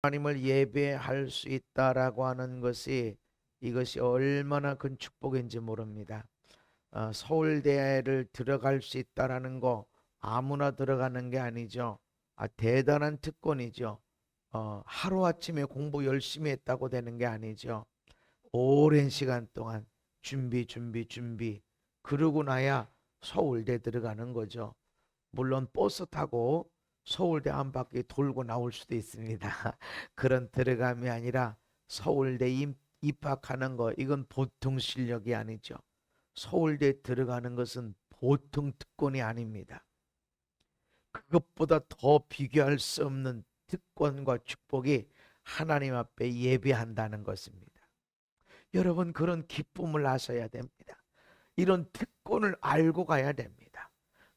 하나님을 예배할 수 있다라고 하는 것이 이것이 얼마나 큰 축복인지 모릅니다. 서울대를 들어갈 수 있다라는 거 아무나 들어가는 게 아니죠. 대단한 특권이죠. 하루아침에 공부 열심히 했다고 되는 게 아니죠. 오랜 시간 동안 준비 그러고 나야 서울대 들어가는 거죠. 물론 버스 타고 서울대 한 바퀴 돌고 나올 수도 있습니다. 그런 들어감이 아니라 서울대 입학하는 거 이건 보통 실력이 아니죠. 서울대 들어가는 것은 보통 특권이 아닙니다. 그것보다 더 비교할 수 없는 특권과 축복이 하나님 앞에 예배한다는 것입니다. 여러분 그런 기쁨을 아셔야 됩니다. 이런 특권을 알고 가야 됩니다.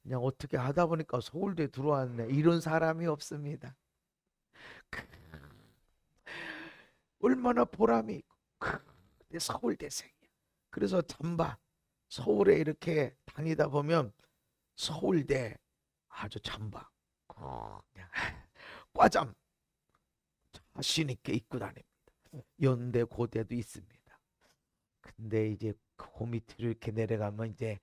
그냥 어떻게 하다 보니까 서울대 들어왔네 이런 사람이 없습니다. 얼마나 보람이 있고 내 서울대생이야. 그래서 잠바 서울에 이렇게 다니다 보면 서울대 아주 잠바 그냥 과잠 자신 있게 입고 다닙니다. 연대 고대도 있습니다. 근데 이제 그 밑으로 이렇게 내려가면 이제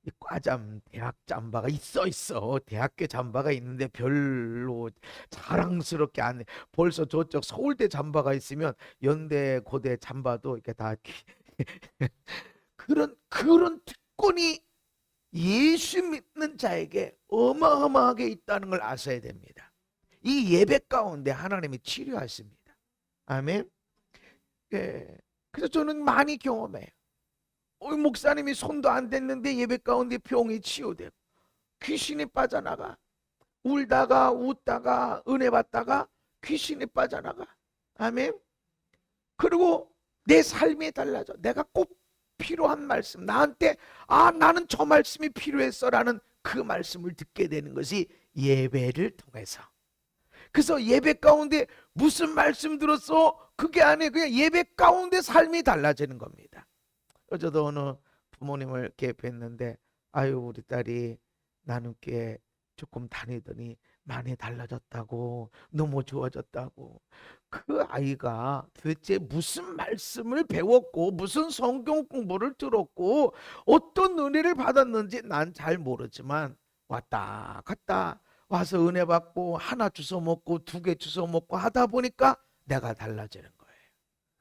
이 과잠 대학 잠바가 있어 대학교 잠바가 있는데 별로 자랑스럽게 안 해. 벌써 저쪽 서울대 잠바가 있으면 연대 고대 잠바도 이렇게 다 그런 특권이 예수 믿는 자에게 어마어마하게 있다는 걸 아셔야 됩니다. 이 예배 가운데 하나님이 치료하십니다. 아멘. 예. 그래서 저는 많이 경험해요. 목사님이 손도 안 댔는데 예배 가운데 병이 치유되고 귀신이 빠져나가. 울다가 웃다가 은혜 받다가 귀신이 빠져나가. 아멘. 그리고 내 삶이 달라져. 내가 꼭 필요한 말씀, 나한테 나는 저 말씀이 필요했어라는 그 말씀을 듣게 되는 것이 예배를 통해서. 그래서 예배 가운데 무슨 말씀 들었어? 그게 아니에요. 그냥 예배 가운데 삶이 달라지는 겁니다. 어제도 어느 부모님을 이렇게 뵀는데 아유 우리 딸이 나눔교회 조금 다니더니 많이 달라졌다고 너무 좋아졌다고. 그 아이가 도대체 무슨 말씀을 배웠고 무슨 성경 공부를 들었고 어떤 은혜를 받았는지 난 잘 모르지만 왔다 갔다 와서 은혜 받고 하나 주워 먹고 두 개 주워 먹고 하다 보니까 내가 달라지는 거예요.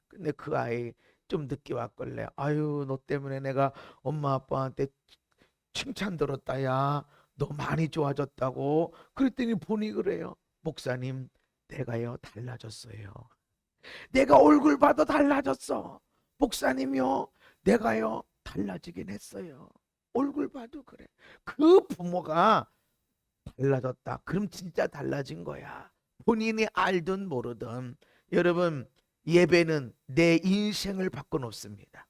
근데 그 아이 좀 늦게 왔걸래. 아유 너 때문에 내가 엄마 아빠한테 칭찬 들었다 야. 너 많이 좋아졌다고. 그랬더니 보니 그래요. 목사님 내가요 달라졌어요. 내가 얼굴 봐도 달라졌어. 목사님요 내가요 달라지긴 했어요. 얼굴 봐도 그래. 그 부모가 달라졌다. 그럼 진짜 달라진 거야. 본인이 알든 모르든. 여러분 예배는 내 인생을 바꿔놓습니다.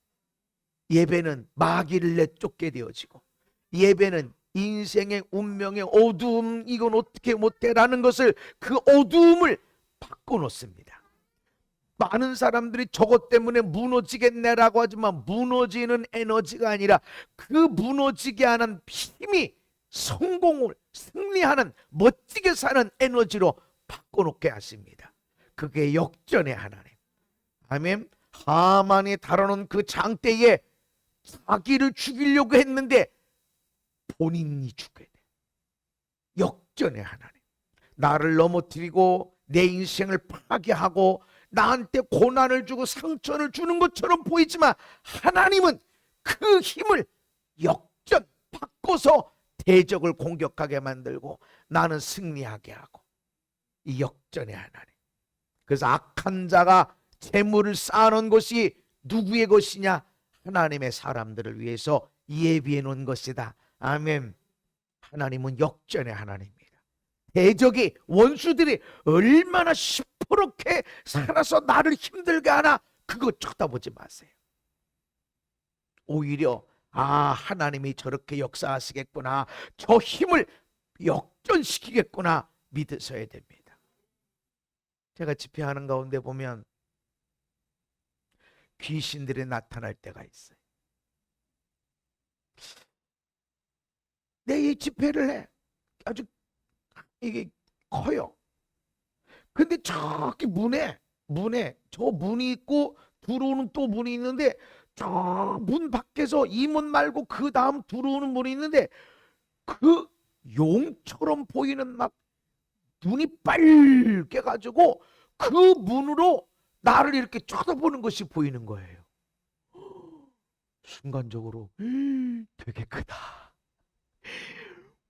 예배는 마귀를 내쫓게 되어지고 예배는 인생의 운명의 어두움 이건 어떻게 못해라는 것을 그 어두움을 바꿔놓습니다. 많은 사람들이 저것 때문에 무너지겠네라고 하지만 무너지는 에너지가 아니라 그 무너지게 하는 힘이 성공을 승리하는 멋지게 사는 에너지로 바꿔놓게 하십니다. 그게 역전의 하나님. 아멘. 하만이 다뤄놓은 그 장대에 자기를 죽이려고 했는데 본인이 죽게 돼. 역전의 하나님. 나를 넘어뜨리고 내 인생을 파괴하고 나한테 고난을 주고 상처를 주는 것처럼 보이지만 하나님은 그 힘을 역전 바꿔서 대적을 공격하게 만들고 나는 승리하게 하고 이 역전의 하나님. 그래서 악한 자가 재물을 쌓아놓은 것이 누구의 것이냐? 하나님의 사람들을 위해서 예비해 놓은 것이다. 아멘. 하나님은 역전의 하나님입니다. 대적이 원수들이 얼마나 시퍼렇게 살아서 나를 힘들게 하나 그거 쳐다보지 마세요. 오히려 하나님이 저렇게 역사하시겠구나. 저 힘을 역전시키겠구나 믿으셔야 됩니다. 제가 집회하는 가운데 보면 귀신들이 나타날 때가 있어요. 내 이 집회를 해. 아주 이게 커요. 근데 저기 문에 저 문이 있고 들어오는 또 문이 있는데 저 문 밖에서 이 문 말고 그 다음 들어오는 문이 있는데 그 용처럼 보이는 막 눈이 빨개 가지고 그 문으로 나를 이렇게 쳐다보는 것이 보이는 거예요. 순간적으로 되게 크다.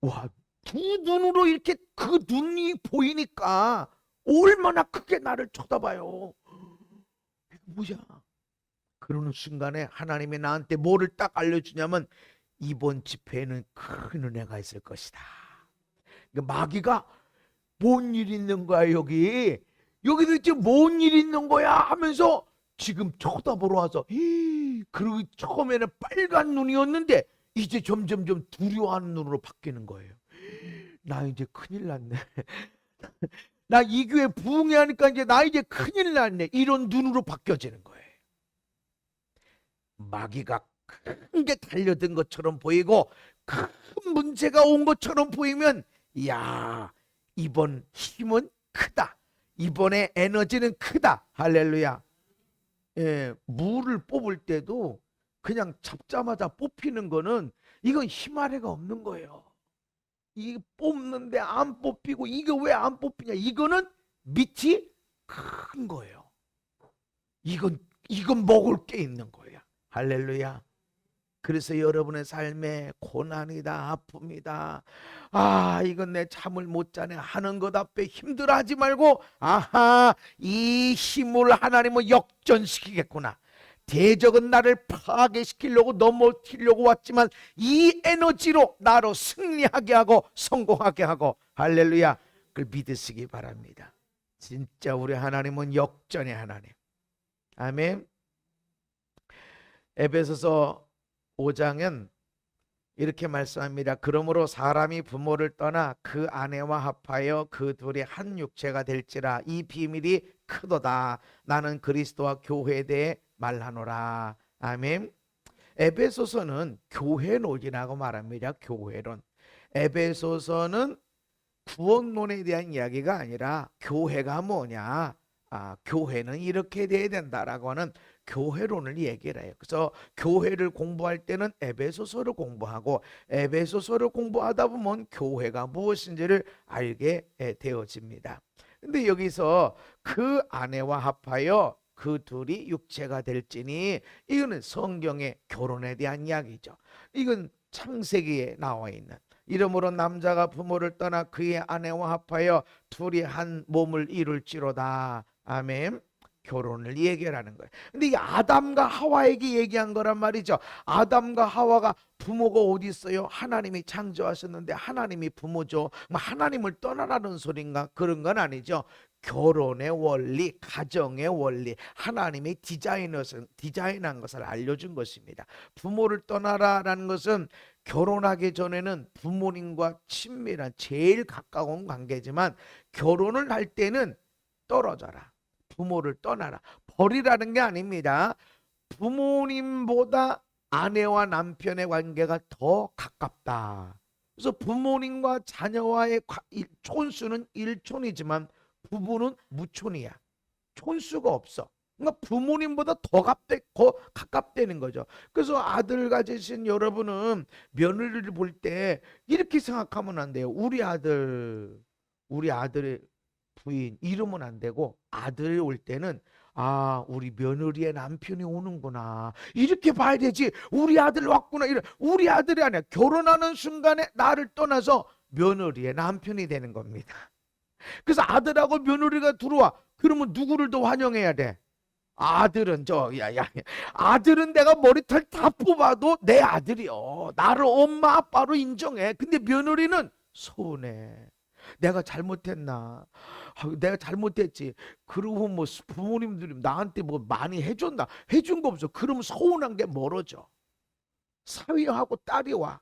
와, 두 눈으로 이렇게 그 눈이 보이니까 얼마나 크게 나를 쳐다봐요. 이거 뭐야? 그러는 순간에 하나님이 나한테 뭐를 딱 알려주냐면 이번 집회에는 큰 은혜가 있을 것이다. 그러니까 마귀가 뭔 일 있는 거야 여기? 여기 도대체 뭔 일 있는 거야? 하면서 지금 쳐다보러 와서 그리고 처음에는 빨간 눈이었는데 이제 점점점 두려워하는 눈으로 바뀌는 거예요. 나 이제 큰일 났네. 나 이 교회 부흥회 하니까 이제 나 이제 큰일 났네. 이런 눈으로 바뀌어지는 거예요. 마귀가 큰 게 달려든 것처럼 보이고 큰 문제가 온 것처럼 보이면 야, 이번 힘은 크다. 이번에 에너지는 크다. 할렐루야. 예, 물을 뽑을 때도 그냥 잡자마자 뽑히는 거는 이건 힘 아래가 없는 거예요. 이 뽑는데 안 뽑히고 이거 왜 안 뽑히냐? 이거는 밑이 큰 거예요. 이건 먹을 게 있는 거야. 할렐루야. 그래서 여러분의 삶에 고난이다, 아픔이다, 이건 내 잠을 못 자네 하는 것 앞에 힘들어하지 말고 이 힘을 하나님은 역전시키겠구나. 대적은 나를 파괴시키려고 넘어뜨리려고 왔지만 이 에너지로 나로 승리하게 하고 성공하게 하고 할렐루야. 그걸 믿으시기 바랍니다. 진짜 우리 하나님은 역전의 하나님. 아멘. 에베소서 5장은 이렇게 말씀합니다. 그러므로 사람이 부모를 떠나 그 아내와 합하여 그 둘이 한 육체가 될지라. 이 비밀이 크도다. 나는 그리스도와 교회에 대해 말하노라. 아멘. 에베소서는 교회론이라고 말합니다. 교회론. 에베소서는 구원론에 대한 이야기가 아니라 교회가 뭐냐, 교회는 이렇게 돼야 된다라고 하는 교회론을 얘기를 해요. 그래서 교회를 공부할 때는 에베소서를 공부하고 에베소서를 공부하다 보면 교회가 무엇인지를 알게 되어집니다. 근데 여기서 그 아내와 합하여 그 둘이 육체가 될지니, 이거는 성경의 결혼에 대한 이야기죠. 이건 창세기에 나와 있는, 이러므로 남자가 부모를 떠나 그의 아내와 합하여 둘이 한 몸을 이룰지로다. 아멘. 결혼을 얘기하는 거예요. 근데 이 아담과 하와에게 얘기한 거란 말이죠. 아담과 하와가 부모가 어디 있어요? 하나님이 창조하셨는데 하나님이 부모죠. 하나님을 떠나라는 소린가? 그런 건 아니죠. 결혼의 원리, 가정의 원리, 하나님이 디자인한 것을 알려준 것입니다. 부모를 떠나라라는 것은 결혼하기 전에는 부모님과 친밀한 제일 가까운 관계지만 결혼을 할 때는 떨어져라. 부모를 떠나라. 버리라는 게 아닙니다. 부모님보다 아내와 남편의 관계가 더 가깝다. 그래서 부모님과 자녀와의 촌수는 일촌이지만 부부는 무촌이야. 촌수가 없어. 그러니까 부모님보다 더 가깝다는 거죠. 그래서 아들 가지신 여러분은 며느리를 볼 때 이렇게 생각하면 안 돼요. 우리 아들의 부인 이러면 안 되고, 아들이 올 때는 우리 며느리의 남편이 오는구나 이렇게 봐야 되지. 우리 아들 왔구나. 우리 아들이 아니야. 결혼하는 순간에 나를 떠나서 며느리의 남편이 되는 겁니다. 그래서 아들하고 며느리가 들어와. 그러면 누구를 더 환영해야 돼? 아들은 아들은 내가 머리털 다 뽑아도 내 아들이요. 나를 엄마 아빠로 인정해. 근데 며느리는 서운해. 내가 잘못했나? 내가 잘못했지. 그리고 뭐 부모님들이 나한테 뭐 많이 해줬나? 해준 거 없어. 그러면 서운한 게 멀어져. 사위하고 딸이 와.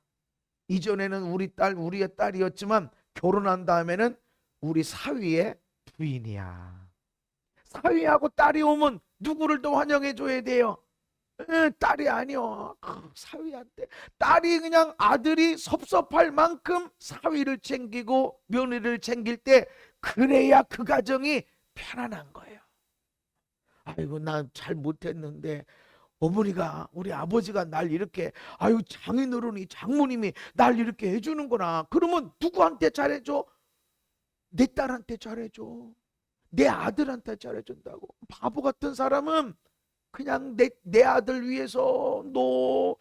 이전에는 우리의 딸이었지만 결혼한 다음에는 우리 사위의 부인이야. 사위하고 딸이 오면 누구를 더 환영해 줘야 돼요? 딸이 아니요. 사위한테. 딸이 그냥 아들이 섭섭할 만큼 사위를 챙기고 며느리를 챙길 때, 그래야 그 가정이 편안한 거예요. 아이고 나 잘 못했는데 어머니가 우리 아버지가 날 이렇게 아유 장인어른이 장모님이 날 이렇게 해주는구나. 그러면 누구한테 잘해줘? 내 딸한테 잘해줘. 내 아들한테 잘해준다고. 바보 같은 사람은 그냥 내 아들 위해서 너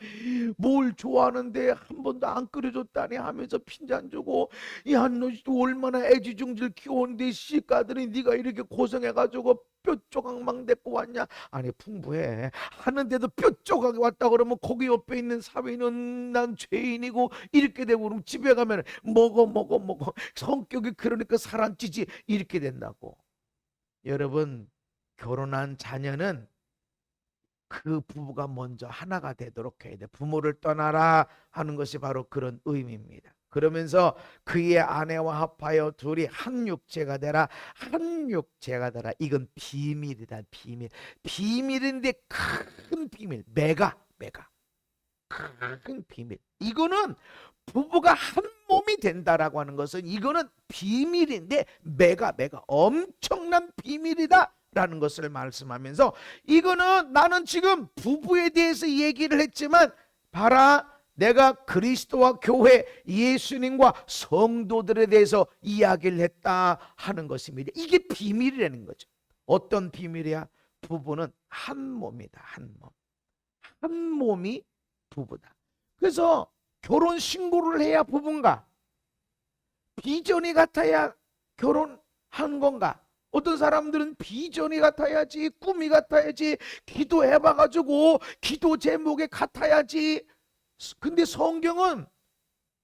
뭘 좋아하는데 한 번도 안 끓여줬다니 하면서 핀잔 주고, 야 너 얼마나 애지중지를 키웠는데 씨까들이 네가 이렇게 고생해가지고 뼈 조각만 데리고 왔냐. 아니 풍부해 하는데도 뼈 조각이 왔다 그러면 거기 옆에 있는 사위는 난 죄인이고 이렇게 되고, 그럼 집에 가면 먹어 성격이 그러니까 살안찌지 이렇게 된다고. 여러분 결혼한 자녀는 그 부부가 먼저 하나가 되도록 해야 돼. 부모를 떠나라 하는 것이 바로 그런 의미입니다. 그러면서 그의 아내와 합하여 둘이 한 육체가 되라. 한 육체가 되라. 이건 비밀이다. 비밀인데 큰 비밀. 메가 큰 비밀. 이거는 부부가 한 몸이 된다라고 하는 것은 이거는 비밀인데 메가 엄청난 비밀이다 라는 것을 말씀하면서, 이거는 나는 지금 부부에 대해서 얘기를 했지만 봐라, 내가 그리스도와 교회 예수님과 성도들에 대해서 이야기를 했다 하는 것입니다. 이게 비밀이라는 거죠. 어떤 비밀이야? 부부는 한 몸이다. 한 몸이 부부다. 그래서 결혼 신고를 해야 부부인가? 비전이 같아야 결혼한 건가? 어떤 사람들은 비전이 같아야지, 꿈이 같아야지, 기도해봐가지고 기도 제목에 같아야지. 근데 성경은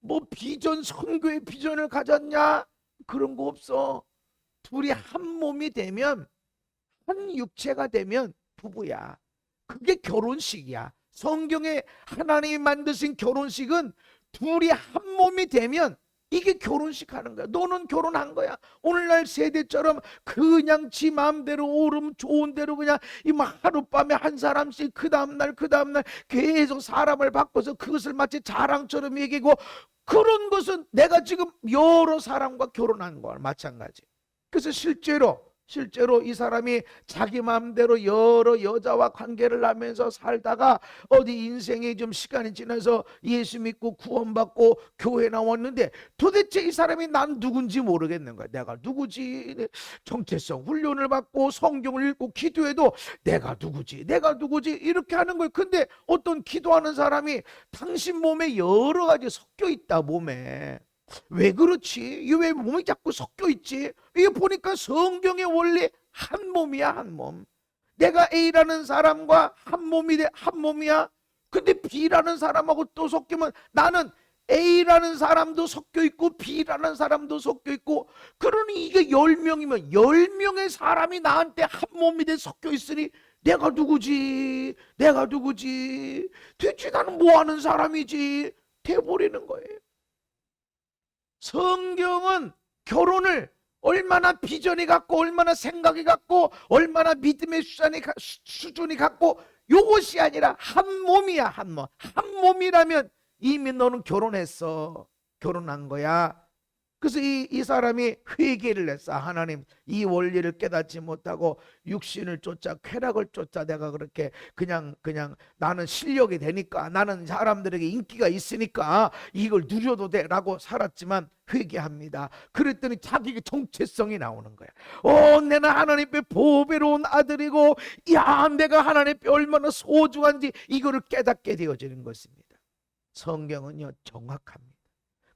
뭐 비전, 선교의 비전을 가졌냐? 그런 거 없어. 둘이 한 몸이 되면, 한 육체가 되면 부부야. 그게 결혼식이야. 성경에 하나님이 만드신 결혼식은 둘이 한 몸이 되면 이게 결혼식 하는 거야. 너는 결혼한 거야. 오늘날 세대처럼 그냥 지 마음대로 오름 좋은 대로 그냥 하룻밤에 한 사람씩 그 다음날 계속 사람을 바꿔서 그것을 마치 자랑처럼 얘기고, 그런 것은 내가 지금 여러 사람과 결혼한 거와 마찬가지. 그래서 실제로 이 사람이 자기 마음대로 여러 여자와 관계를 하면서 살다가 어디 인생이 좀 시간이 지나서 예수 믿고 구원받고 교회 나왔는데 도대체 이 사람이 난 누군지 모르겠는 거야. 내가 누구지? 정체성 훈련을 받고 성경을 읽고 기도해도 내가 누구지 이렇게 하는 거예요. 근데 어떤 기도하는 사람이 당신 몸에 여러 가지 섞여 있다. 몸에 왜 그렇지? 이게 왜 몸이 자꾸 섞여 있지? 이게 보니까 성경의 원리 한 몸이야. 한 몸. 내가 A라는 사람과 한 몸이야. 근데 B라는 사람하고 또 섞이면 나는 A라는 사람도 섞여 있고 B라는 사람도 섞여 있고, 그러니 이게 10명이면 10명의 사람이 나한테 한 몸이 돼 섞여 있으니 내가 누구지? 대체 나는 뭐 하는 사람이지? 돼버리는 거예요. 성경은 결혼을 얼마나 비전이 갖고 얼마나 생각이 갖고 얼마나 믿음의 수준이 갖고 요것이 아니라 한 몸이야. 한 몸이라면 이미 너는 결혼한 거야. 그래서 이 사람이 회개를 했어. 하나님, 이 원리를 깨닫지 못하고 육신을 쫓아 쾌락을 쫓아 내가 그렇게 그냥 나는 실력이 되니까, 나는 사람들에게 인기가 있으니까 이걸 누려도 돼라고 살았지만 회개합니다. 그랬더니 자기의 정체성이 나오는 거야. 내는 하나님께 보배로운 아들이고, 야 내가 하나님께 얼마나 소중한지 이거를 깨닫게 되어지는 것입니다. 성경은요 정확합니다.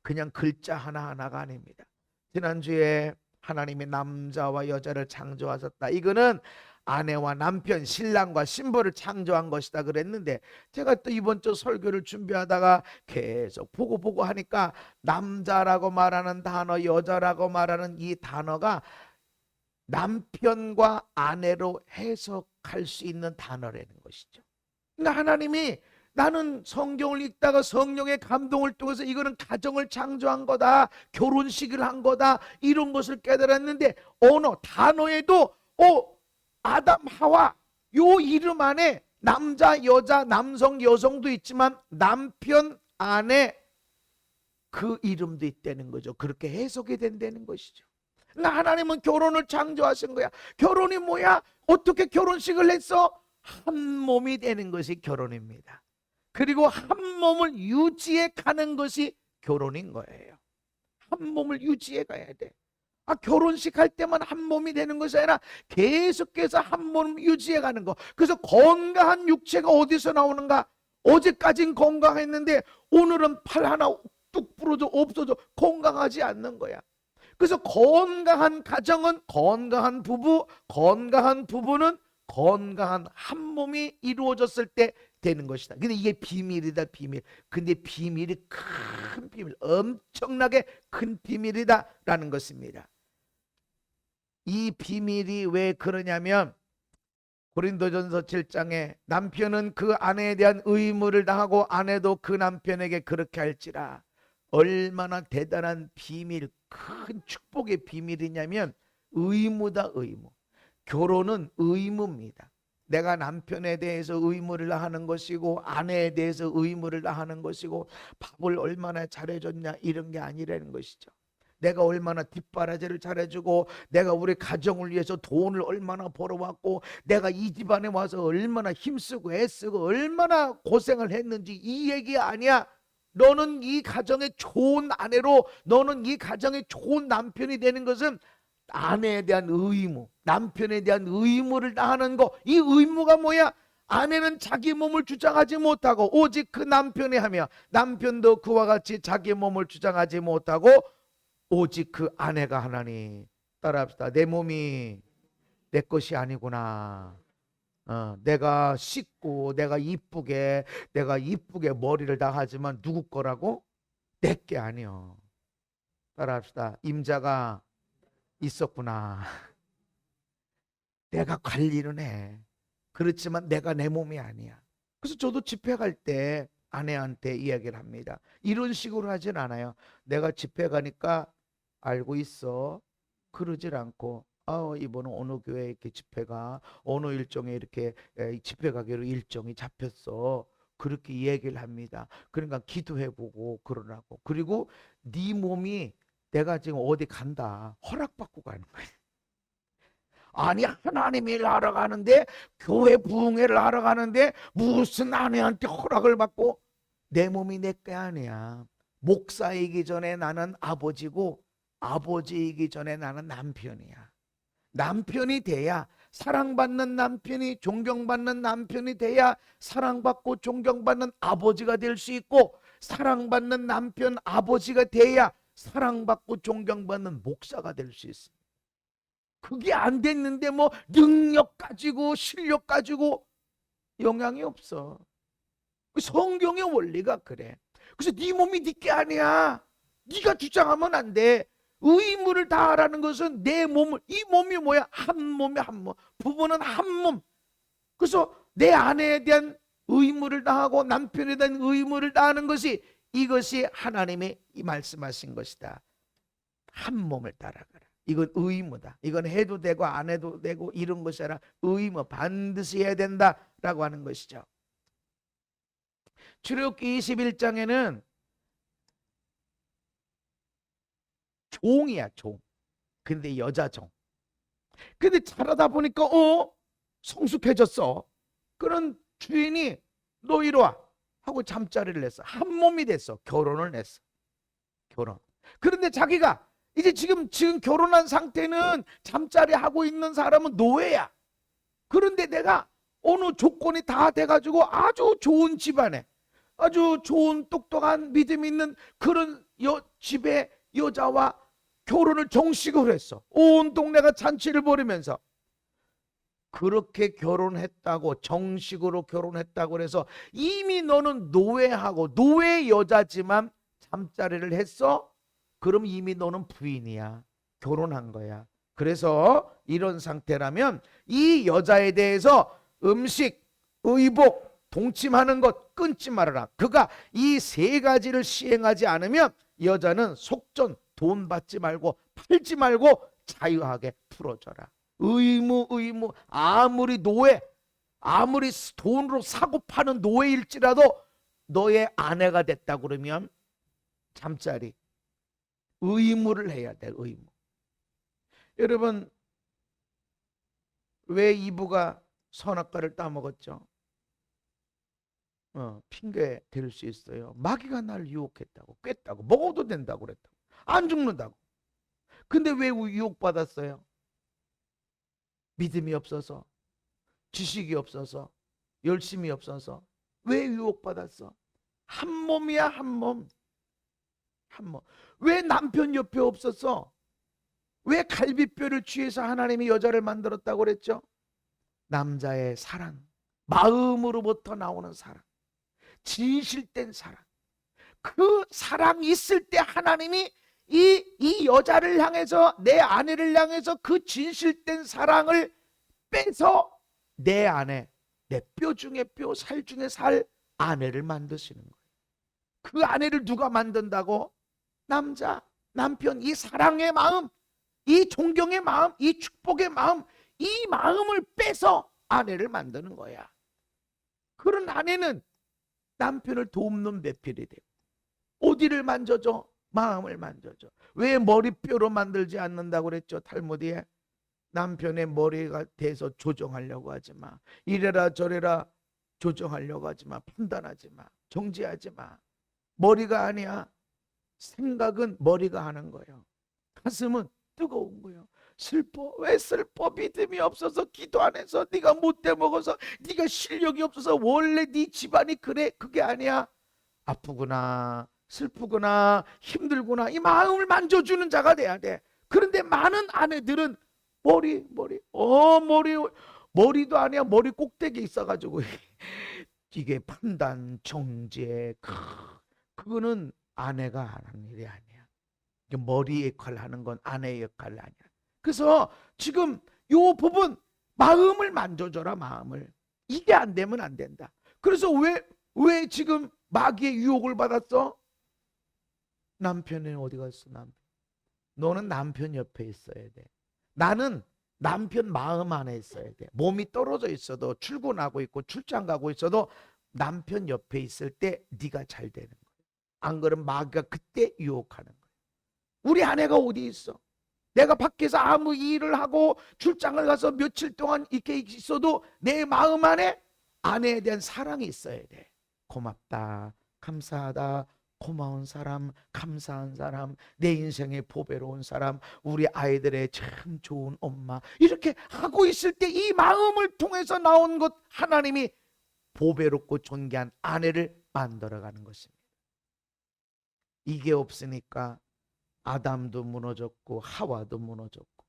그냥 글자 하나하나가 아닙니다. 지난주에 하나님이 남자와 여자를 창조하셨다. 이거는 아내와 남편, 신랑과 신부를 창조한 것이다 그랬는데, 제가 또 이번 주 설교를 준비하다가 계속 보고 하니까 남자라고 말하는 단어, 여자라고 말하는 이 단어가 남편과 아내로 해석할 수 있는 단어라는 것이죠. 그러니까 하나님이, 나는 성경을 읽다가 성령의 감동을 통해서 이거는 가정을 창조한 거다, 결혼식을 한 거다, 이런 것을 깨달았는데, 언어, 단어에도 아담, 하와 요 이름 안에 남자, 여자, 남성, 여성도 있지만 남편, 아내 그 이름도 있다는 거죠. 그렇게 해석이 된다는 것이죠. 그러니까 하나님은 결혼을 창조하신 거야. 결혼이 뭐야? 어떻게 결혼식을 했어? 한 몸이 되는 것이 결혼입니다. 그리고 한 몸을 유지해 가는 것이 결혼인 거예요. 한 몸을 유지해 가야 돼. 결혼식 할 때만 한 몸이 되는 것이 아니라 계속해서 한 몸 유지해 가는 거. 그래서 건강한 육체가 어디서 나오는가? 어제까진 건강했는데 오늘은 팔 하나 뚝 부러져 없어져 건강하지 않는 거야. 그래서 건강한 가정은 건강한 부부는 건강한 한 몸이 이루어졌을 때 되는 것이다. 근데 이게 비밀이다, 비밀. 근데 비밀이 큰 비밀, 엄청나게 큰 비밀이다라는 것입니다. 이 비밀이 왜 그러냐면 고린도전서 7장에 남편은 그 아내에 대한 의무를 다하고 아내도 그 남편에게 그렇게 할지라. 얼마나 대단한 비밀, 큰 축복의 비밀이냐면 의무다, 의무. 결혼은 의무입니다. 내가 남편에 대해서 의무를 다하는 것이고 아내에 대해서 의무를 다하는 것이고 밥을 얼마나 잘해줬냐 이런 게 아니라는 것이죠. 내가 얼마나 뒷바라지를 잘해주고 내가 우리 가정을 위해서 돈을 얼마나 벌어왔고 내가 이 집안에 와서 얼마나 힘쓰고 애쓰고 얼마나 고생을 했는지 이 얘기 아니야. 너는 이 가정의 좋은 아내로 너는 이 가정의 좋은 남편이 되는 것은 아내에 대한 의무, 남편에 대한 의무를 다하는 거. 이 의무가 뭐야? 아내는 자기 몸을 주장하지 못하고 오직 그 남편이 하며 남편도 그와 같이 자기 몸을 주장하지 못하고 오직 그 아내가 하나니. 따라합시다. 내 몸이 내 것이 아니구나. 내가 씻고 내가 이쁘게 머리를 다 하지만 누구 거라고? 내 게 아니요. 따라합시다. 임자가 있었구나. 내가 관리는 해. 그렇지만 내가 내 몸이 아니야. 그래서 저도 집회 갈 때 아내한테 이야기를 합니다. 이런 식으로 하진 않아요. 내가 집회 가니까 알고 있어. 그러질 않고 이번은 어느 교회에 이렇게 집회가 어느 일정에 이렇게 집회 가기로 일정이 잡혔어. 그렇게 얘기를 합니다. 그러니까 기도해보고 그러라고. 그리고 네 몸이 내가 지금 어디 간다 허락받고 가는 거예요. 아니 하나님 일 하러 가는데 교회 부흥회를 하러 가는데 무슨 아내한테 허락을 받고. 내 몸이 내 게 아니야. 목사이기 전에 나는 아버지고 아버지이기 전에 나는 남편이야. 남편이 돼야 사랑받는 남편이 존경받는 남편이 돼야 사랑받고 존경받는 아버지가 될 수 있고 사랑받는 남편 아버지가 돼야 사랑받고 존경받는 목사가 될 수 있습니다. 그게 안 됐는데 뭐 능력 가지고 실력 가지고 영향이 없어. 성경의 원리가 그래. 그래서 네 몸이 네 게 아니야. 네가 주장하면 안 돼. 의무를 다하라는 것은 내 몸을, 이 몸이 뭐야? 한 몸이 한 몸. 부부는 한 몸. 그래서 내 아내에 대한 의무를 다하고 남편에 대한 의무를 다하는 것이 이것이 하나님이 말씀하신 것이다. 한 몸을 따라가라. 이건 의무다. 이건 해도 되고 안 해도 되고 이런 것이 아니라 의무, 반드시 해야 된다라고 하는 것이죠. 출애굽기 21장에는 종이야, 종. 근데 여자 종. 근데 자라다 보니까 성숙해졌어. 그런 주인이 너 이리 와 하고 잠자리를 냈어. 한 몸이 됐어. 결혼을 했어. 결혼. 그런데 자기가 이제 지금 결혼한 상태는 잠자리 하고 있는 사람은 노예야. 그런데 내가 어느 조건이 다 돼가지고 아주 좋은 집안에 아주 좋은 똑똑한 믿음 있는 그런 집의 여자와 결혼을 정식으로 했어. 온 동네가 잔치를 벌이면서. 그렇게 결혼했다고, 정식으로 결혼했다고 그래서 이미 너는 노예하고 노예 여자지만 잠자리를 했어? 그럼 이미 너는 부인이야. 결혼한 거야. 그래서 이런 상태라면 이 여자에 대해서 음식, 의복, 동침하는 것 끊지 말아라. 그가 이 세 가지를 시행하지 않으면 여자는 속전, 돈 받지 말고 팔지 말고 자유하게 풀어줘라. 의무. 아무리 노예, 아무리 돈으로 사고 파는 노예일지라도 너의 아내가 됐다 그러면 잠자리 의무를 해야 돼. 의무. 여러분, 왜 이브가 선악과를 따먹었죠? 핑계 댈 수 있어요. 마귀가 날 유혹했다고, 꿰다고, 먹어도 된다고 그랬다고, 안 죽는다고. 근데 왜 유혹받았어요? 믿음이 없어서, 지식이 없어서, 열심이 없어서. 왜 유혹받았어? 한 몸이야, 한 몸. 한 몸. 왜 남편 옆에 없었어? 왜 갈비뼈를 취해서 하나님이 여자를 만들었다고 그랬죠? 남자의 사랑, 마음으로부터 나오는 사랑, 진실된 사랑. 그 사랑 있을 때 하나님이 이 여자를 향해서, 내 아내를 향해서 그 진실된 사랑을 빼서 내 안에, 내 뼈 중에 뼈, 살 중에 살 아내를 만드시는 거예요. 그 아내를 누가 만든다고? 남자, 남편. 이 사랑의 마음, 이 존경의 마음, 이 축복의 마음, 이 마음을 빼서 아내를 만드는 거야. 그런 아내는 남편을 돕는 배필이 돼요. 어디를 만져줘? 마음을 만져줘. 왜 머리뼈로 만들지 않는다고 그랬죠? 탈무드에. 남편의 머리가 돼서 조정하려고 하지 마. 이래라 저래라 조정하려고 하지 마. 판단하지 마. 정지하지 마. 머리가 아니야. 생각은 머리가 하는 거예요. 가슴은 뜨거운 거예요. 슬퍼. 왜 슬퍼? 믿음이 없어서, 기도 안 해서, 네가 못돼 먹어서, 네가 실력이 없어서. 원래 네 집안이 그래. 그게 아니야. 아프구나, 슬프구나, 힘들구나, 이 마음을 만져주는 자가 돼야 돼. 그런데 많은 아내들은 머리도 아니야. 머리 꼭대기 있어가지고 이게 판단, 정죄, 그거는 아내가 하는 일이 아니야. 머리 역할을 하는 건 아내의 역할이 아니야. 그래서 지금 요 부분, 마음을 만져줘라. 마음을. 이게 안 되면 안 된다. 그래서 왜 지금 마귀의 유혹을 받았어? 남편은 어디 갔어? 남편. 너는 남편 옆에 있어야 돼. 나는 남편 마음 안에 있어야 돼. 몸이 떨어져 있어도, 출근하고 있고 출장 가고 있어도 남편 옆에 있을 때 네가 잘 되는 거야. 안 그러면 마귀가 그때 유혹하는 거야. 우리 아내가 어디 있어? 내가 밖에서 아무 일을 하고 출장을 가서 며칠 동안 이렇게 있어도 내 마음 안에 아내에 대한 사랑이 있어야 돼. 고맙다, 감사하다, 고마운 사람, 감사한 사람, 내 인생의 보배로운 사람, 우리 아이들의 참 좋은 엄마, 이렇게 하고 있을 때 이 마음을 통해서 나온 것, 하나님이 보배롭고 존귀한 아내를 만들어가는 것입니다. 이게 없으니까 아담도 무너졌고 하와도 무너졌고,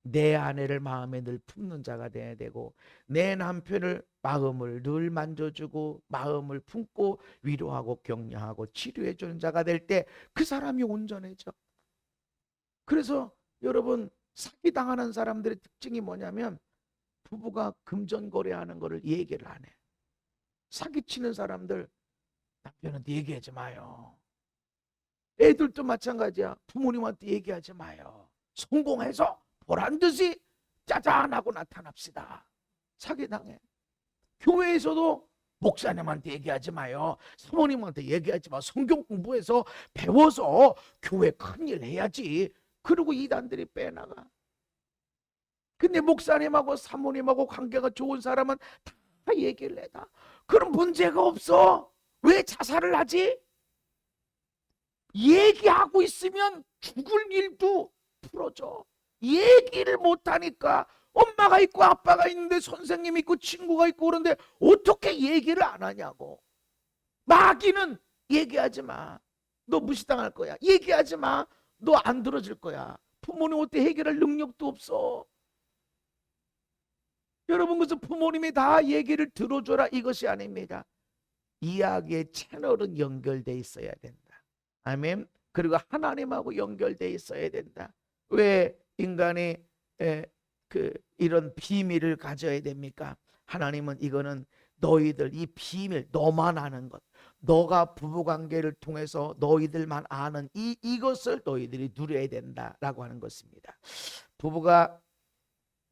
내 아내를 마음에 늘 품는 자가 돼야 되고, 내 남편을 마음을 늘 만져주고 마음을 품고 위로하고 격려하고 치료해 주는 자가 될 때 그 사람이 온전해져. 그래서 여러분, 사기당하는 사람들의 특징이 뭐냐면 부부가 금전거래하는 거를 얘기를 안 해. 사기치는 사람들, 남편한테 얘기하지 마요. 애들도 마찬가지야. 부모님한테 얘기하지 마요. 성공해서 보란듯이 짜잔 하고 나타납시다. 사기당해. 교회에서도 목사님한테 얘기하지 마요. 사모님한테 얘기하지 마. 성경 공부해서 배워서 교회 큰일 해야지. 그리고 이단들이 빼나가. 근데 목사님하고 사모님하고 관계가 좋은 사람은 다 얘기를 해다. 그럼 문제가 없어. 왜 자살을 하지? 얘기하고 있으면 죽을 일도 풀어져. 얘기를 못하니까. 엄마가 있고 아빠가 있는데, 선생님이 있고 친구가 있고 그런데 어떻게 얘기를 안 하냐고. 마귀는 얘기하지 마. 너 무시당할 거야. 얘기하지 마. 너 안 들어줄 거야. 부모님한테 해결할 능력도 없어. 여러분, 그래서 부모님이 다 얘기를 들어줘라 이것이 아닙니다. 이야기의 채널은 연결돼 있어야 된다. 아멘. 그리고 하나님하고 연결돼 있어야 된다. 왜 인간이 이런 비밀을 가져야 됩니까? 하나님은 이거는 너희들, 이 비밀, 너만 아는 것, 너가 부부관계를 통해서 너희들만 아는 이것을 너희들이 누려야 된다라고 하는 것입니다. 부부가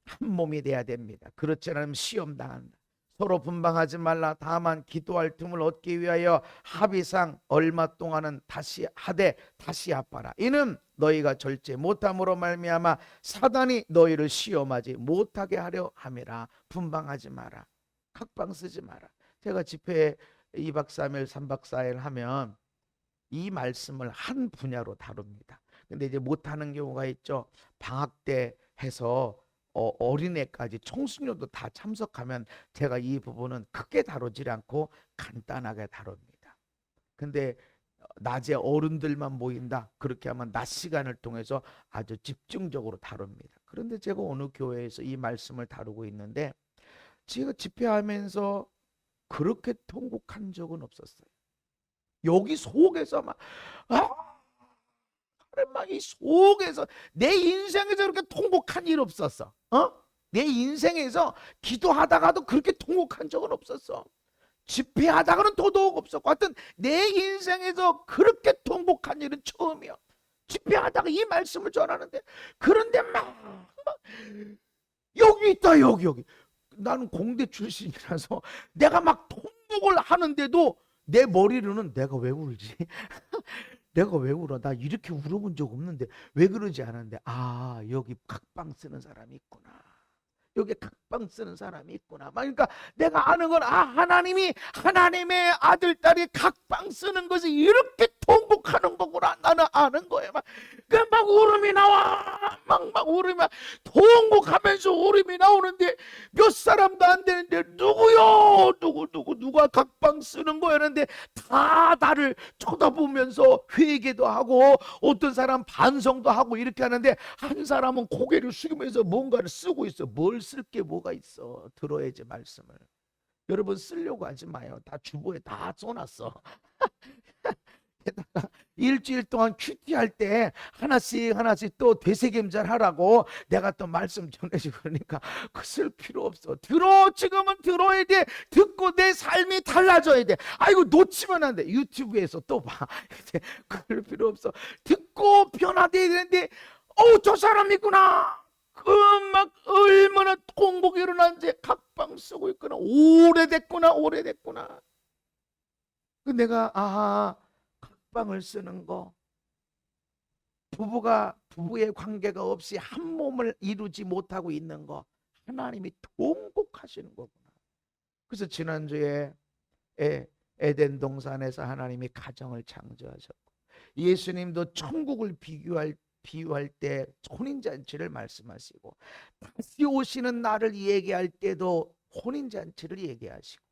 한 몸이 돼야 됩니다. 그렇지 않으면 시험 당한다. 서로 분방하지 말라. 다만 기도할 틈을 얻기 위하여 합의상 얼마 동안은 다시 하되 다시 아파라. 이는 너희가 절제 못함으로 말미암아 사단이 너희를 시험하지 못하게 하려 함이라. 분방하지 마라. 각방 쓰지 마라. 제가 집회에 2박 3일 3박 4일 하면 이 말씀을 한 분야로 다룹니다. 근데 이제 못하는 경우가 있죠. 방학 때 해서 어린애까지 청소년도 다 참석하면 제가 이 부분은 크게 다루지 않고 간단하게 다룹니다. 근데 낮에 어른들만 모인다, 그렇게 하면 낮 시간을 통해서 아주 집중적으로 다룹니다. 그런데 제가 어느 교회에서 이 말씀을 다루고 있는데 제가 집회하면서 그렇게 통곡한 적은 없었어요. 여기 속에서 막 이 속에서 내 인생에서 그렇게 통곡한 일 없었어. 내 인생에서 기도하다가도 그렇게 통곡한 적은 없었어. 집회하다가는 더더욱 없었고, 하여튼 내 인생에서 그렇게 통곡한 일은 처음이야. 집회하다가 이 말씀을 전하는데, 그런데 막 여기 있다, 여기. 나는 공대 출신이라서 내가 막 통곡을 하는데도 내 머리로는 내가 왜 울지? 내가 왜 울어? 나 이렇게 울어본 적 없는데 왜 그러지 않았는데, 여기 각방 쓰는 사람이 있구나. 여기 각방 쓰는 사람이 있구나. 그러니까 내가 아는 건 하나님이 하나님의 아들 딸이 각방 쓰는 것이 이렇게 통곡하는 거구나. 나는 아는 거예요. 막 울음이 나와. 막 울음이 통곡하면서 울음이 나오는데 몇 사람도 안 되는데 누구요? 누가 각방 쓰는 거였는데 다 나를 쳐다보면서 회개도 하고 어떤 사람 반성도 하고 이렇게 하는데 한 사람은 고개를 숙이면서 뭔가를 쓰고 있어. 뭘 쓸 게 뭐가 있어. 들어야지 말씀을. 여러분 쓰려고 하지 마요. 다 주보에 다 써놨어. 게다가 일주일 동안 큐티할 때 하나씩 또 되새김질 하라고 내가 또 말씀 전해주고 그러니까 쓸 필요 없어. 지금은 들어야 돼. 듣고 내 삶이 달라져야 돼. 이거 놓치면 안 돼. 유튜브에서 또 봐. 그럴 필요 없어. 듣고 변화돼야 되는데 저 사람이구나. 막 얼마나 통곡이 일어난지 각방 쓰고 있구나. 오래됐구나. 내가 각방을 쓰는 거, 부부의 관계가 없이 한 몸을 이루지 못하고 있는 거, 하나님이 통곡하시는 거구나. 그래서 지난주에 에덴 동산에서 하나님이 가정을 창조하셨고, 예수님도 천국을 비유할 때 혼인잔치를 말씀하시고, 다시 오시는 날을 얘기할 때도 혼인잔치를 얘기하시고,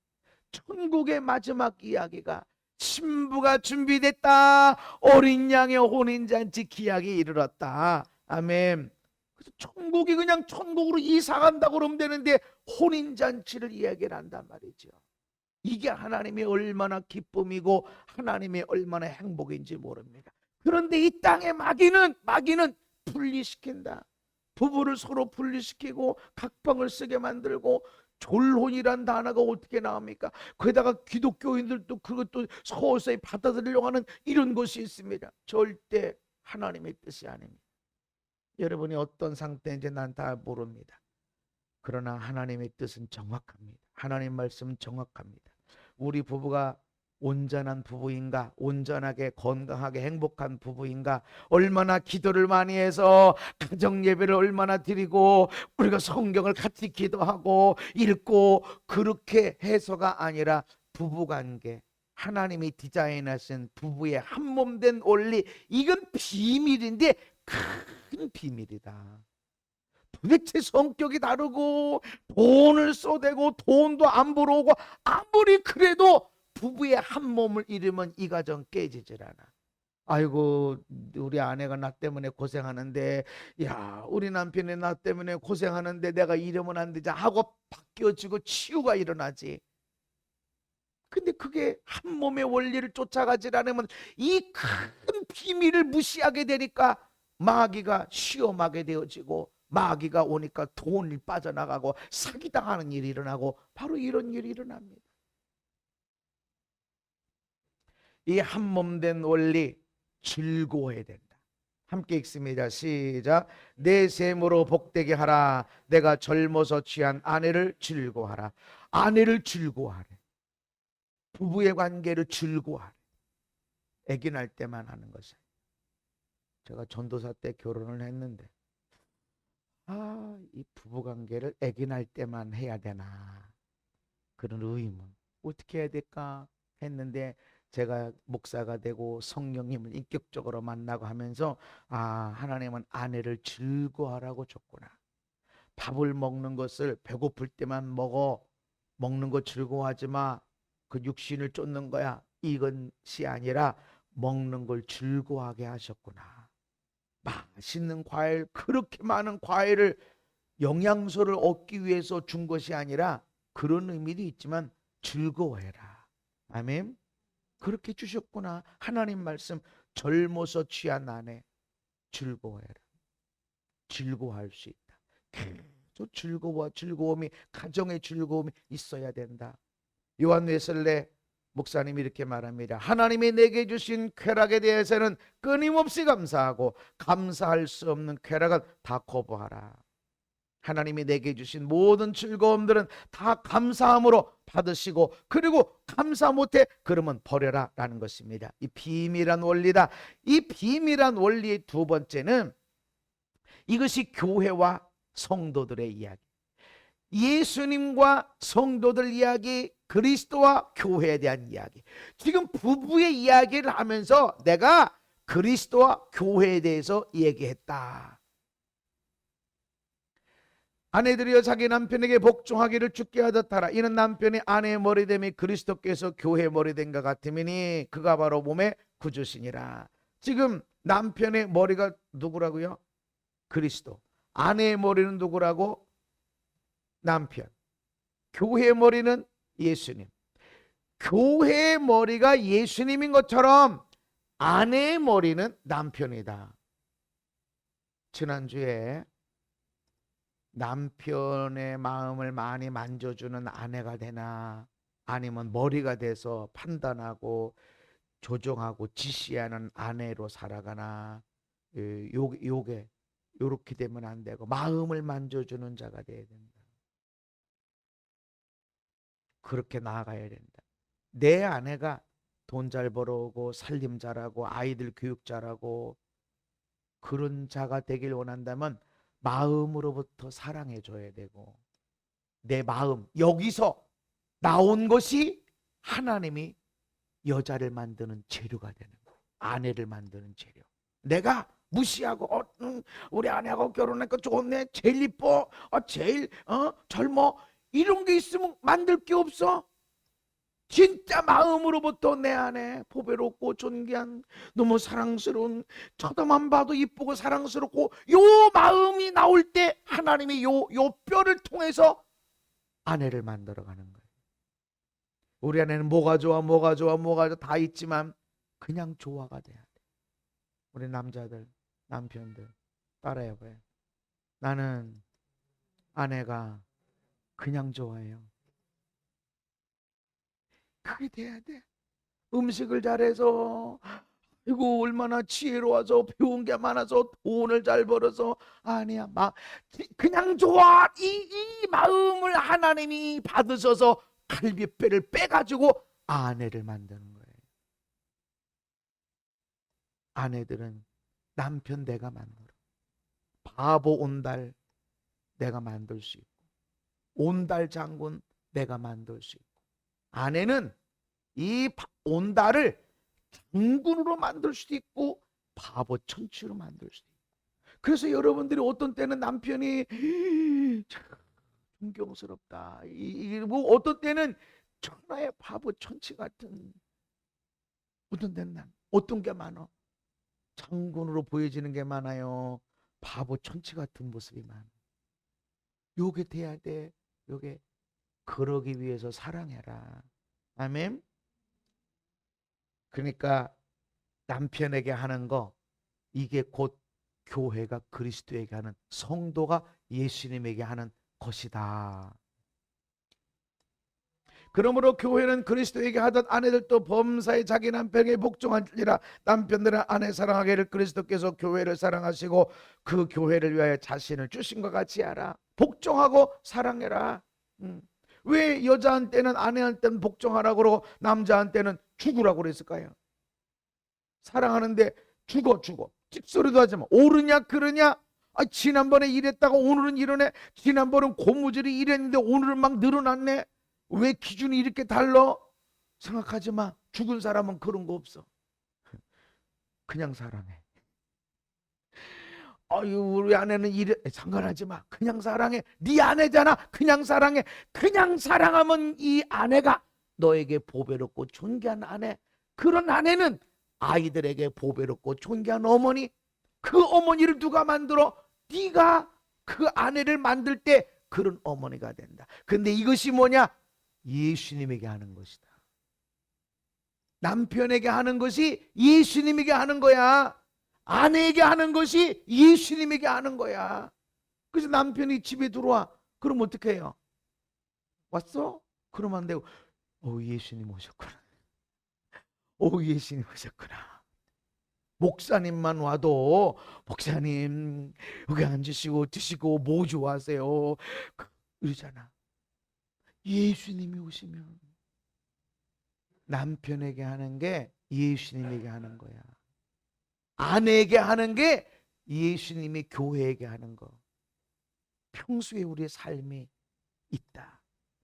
천국의 마지막 이야기가 신부가 준비됐다. 어린 양의 혼인잔치 기약이 이르렀다. 아멘. 그래서 천국이 그냥 천국으로 이사 간다고 그러면 되는데 혼인잔치를 이야기를 한단 말이죠. 이게 하나님이 얼마나 기쁨이고 하나님이 얼마나 행복인지 모릅니다. 그런데 이 땅의 마귀는 분리시킨다. 부부를 서로 분리시키고 각방을 쓰게 만들고, 졸혼이란 단어가 어떻게 나옵니까? 거기다가 기독교인들도 그것도 서서히 받아들이려고 하는 이런 것이 있습니다. 절대 하나님의 뜻이 아닙니다. 여러분이 어떤 상태인지 난 다 모릅니다. 그러나 하나님의 뜻은 정확합니다. 하나님 말씀은 정확합니다. 우리 부부가 온전한 부부인가? 온전하게 건강하게 행복한 부부인가? 얼마나 기도를 많이 해서 가정 예배를 얼마나 드리고 우리가 성경을 같이 기도하고 읽고 그렇게 해서가 아니라 부부관계, 하나님이 디자인하신 부부의 한몸된 원리, 이건 비밀인데 큰 비밀이다. 도대체 성격이 다르고 돈을 쏘대고 돈도 안 벌어오고 아무리 그래도 부부의 한 몸을 이루면 이 가정 깨지질 않아. 아이고 우리 아내가 나 때문에 고생하는데, 우리 남편이 나 때문에 고생하는데 내가 이러면 안 되자 하고 바뀌어지고 치유가 일어나지. 근데 그게 한 몸의 원리를 쫓아가지 않으면 이 큰 비밀을 무시하게 되니까 마귀가 시험하게 되어지고, 마귀가 오니까 돈이 빠져나가고 사기당하는 일이 일어나고, 바로 이런 일이 일어납니다. 이 한몸된 원리 즐거워야 된다. 함께 읽습니다. 시작. 내 셈으로 복되게 하라. 내가 젊어서 취한 아내를 즐거워하라. 아내를 즐거워하래. 부부의 관계를 즐거워하래. 아기 날 때만 하는 것을. 제가 전도사 때 결혼을 했는데 이 부부 관계를 아기 날 때만 해야 되나, 그런 의문. 어떻게 해야 될까 했는데 제가 목사가 되고 성령님을 인격적으로 만나고 하면서 하나님은 아내를 즐거워하라고 줬구나. 밥을 먹는 것을 배고플 때만 먹는 거 즐거워하지 마. 그 육신을 쫓는 거야. 이것이 아니라 먹는 걸 즐거워하게 하셨구나. 맛있는 과일, 그렇게 많은 과일을 영양소를 얻기 위해서 준 것이 아니라 그런 의미도 있지만 즐거워해라. 아멘. 그렇게 주셨구나. 하나님 말씀. 젊어서 취한 아내 즐거워해라. 즐거워할 수 있다. 계속 즐거움이, 가정의 즐거움이 있어야 된다. 요한 웨슬레 목사님이 이렇게 말합니다. 하나님이 내게 주신 쾌락에 대해서는 끊임없이 감사하고 감사할 수 없는 쾌락은 다 거부하라. 하나님이 내게 주신 모든 즐거움들은 다 감사함으로 받으시고, 그리고 감사 못해 그러면 버려라 라는 것입니다. 이 비밀한 원리다. 이 비밀한 원리의 두 번째는 이것이 교회와 성도들의 이야기, 예수님과 성도들 이야기, 그리스도와 교회에 대한 이야기. 지금 부부의 이야기를 하면서 내가 그리스도와 교회에 대해서 얘기했다. 아내들이여 자기 남편에게 복종하기를 주께 하듯 하라. 이는 남편이 아내의 머리됨이 그리스도께서 교회의 머리됨과 같음이니 그가 바로 몸의 구주시니라. 지금 남편의 머리가 누구라고요? 그리스도. 아내의 머리는 누구라고? 남편. 교회의 머리는 예수님. 교회의 머리가 예수님인 것처럼 아내의 머리는 남편이다. 지난주에 남편의 마음을 많이 만져주는 아내가 되나, 아니면 머리가 돼서 판단하고 조정하고 지시하는 아내로 살아가나, 요렇게 되면 안 되고 마음을 만져주는 자가 돼야 된다. 그렇게 나아가야 된다. 내 아내가 돈 잘 벌어오고 살림 잘하고 아이들 교육 잘하고 그런 자가 되길 원한다면 마음으로부터 사랑해 줘야 되고, 내 마음, 여기서 나온 것이 하나님이 여자를 만드는 재료가 되는 거예요. 아내를 만드는 재료. 내가 무시하고 우리 아내하고 결혼하니까 좋네, 제일 이뻐, 제일 젊어, 이런 게 있으면 만들 게 없어. 진짜 마음으로부터 내 안에 보배롭고 존귀한, 너무 사랑스러운, 쳐다만 봐도 이쁘고 사랑스럽고 요 마음이 나올 때 하나님이 요 뼈를 통해서 아내를 만들어가는 거예요. 우리 안에는 뭐가 좋아 다 있지만 그냥 좋아가 돼야 돼. 우리 남자들, 남편들 따라해봐요. 나는 아내가 그냥 좋아해요. 그게 돼야 돼. 음식을 잘해서, 이거 얼마나 지혜로워서 배운 게 많아서 돈을 잘 벌어서, 아니야, 그냥 좋아. 이 마음을 하나님이 받으셔서 갈비뼈를 빼가지고 아내를 만드는 거예요. 아내들은 남편 내가 만들어. 바보 온달 내가 만들 수 있고, 온달 장군 내가 만들 수 있고, 아내는 이 온달을 장군으로 만들 수도 있고 바보 천치로 만들 수도 있고. 그래서 여러분들이 어떤 때는 남편이 참 존경스럽다, 뭐 어떤 때는 천하의 바보 천치 같은, 어떤 때는 어떤 게 많아? 장군으로 보여지는 게 많아요. 바보 천치 같은 모습이 많아. 요게 돼야 돼. 요게. 그러기 위해서 사랑해라. 아멘. 그러니까 남편에게 하는 거, 이게 곧 교회가 그리스도에게 하는, 성도가 예수님에게 하는 것이다. 그러므로 교회는 그리스도에게 하던 아내들도 범사에 자기 남편에게 복종하리라. 남편들은 아내 사랑하기를 그리스도께서 교회를 사랑하시고 그 교회를 위하여 자신을 주신 것 같이 하라. 복종하고 사랑해라. 왜 여자한테는 아내한테는 복종하라고 그러고 남자한테는 죽으라고 그랬을까요? 사랑하는데 죽어 찍소리도 하지 마. 옳으냐 그러냐? 지난번에 이랬다가 오늘은 이러네. 지난번은 고무줄이 이랬는데 오늘은 막 늘어났네. 왜 기준이 이렇게 달라? 생각하지 마. 죽은 사람은 그런 거 없어. 그냥 사랑해. 아유 우리 아내는 이래. 상관하지 마. 그냥 사랑해. 네 아내잖아. 그냥 사랑해. 그냥 사랑하면 이 아내가 너에게 보배롭고 존귀한 아내. 그런 아내는 아이들에게 보배롭고 존귀한 어머니. 그 어머니를 누가 만들어? 네가 그 아내를 만들 때 그런 어머니가 된다. 근데 이것이 뭐냐? 예수님에게 하는 것이다. 남편에게 하는 것이 예수님에게 하는 거야. 아내에게 하는 것이 예수님에게 하는 거야. 그래서 남편이 집에 들어와. 그럼 어떻게 해요? 왔어? 그러면 안 되고 예수님 오셨구나. 예수님 오셨구나. 목사님만 와도 목사님 여기 앉으시고 드시고 뭐 좋아하세요? 그러잖아. 예수님이 오시면 남편에게 하는 게 예수님에게 하는 거야. 아내에게 하는 게 예수님이 교회에게 하는 거. 평소에 우리의 삶이 있다.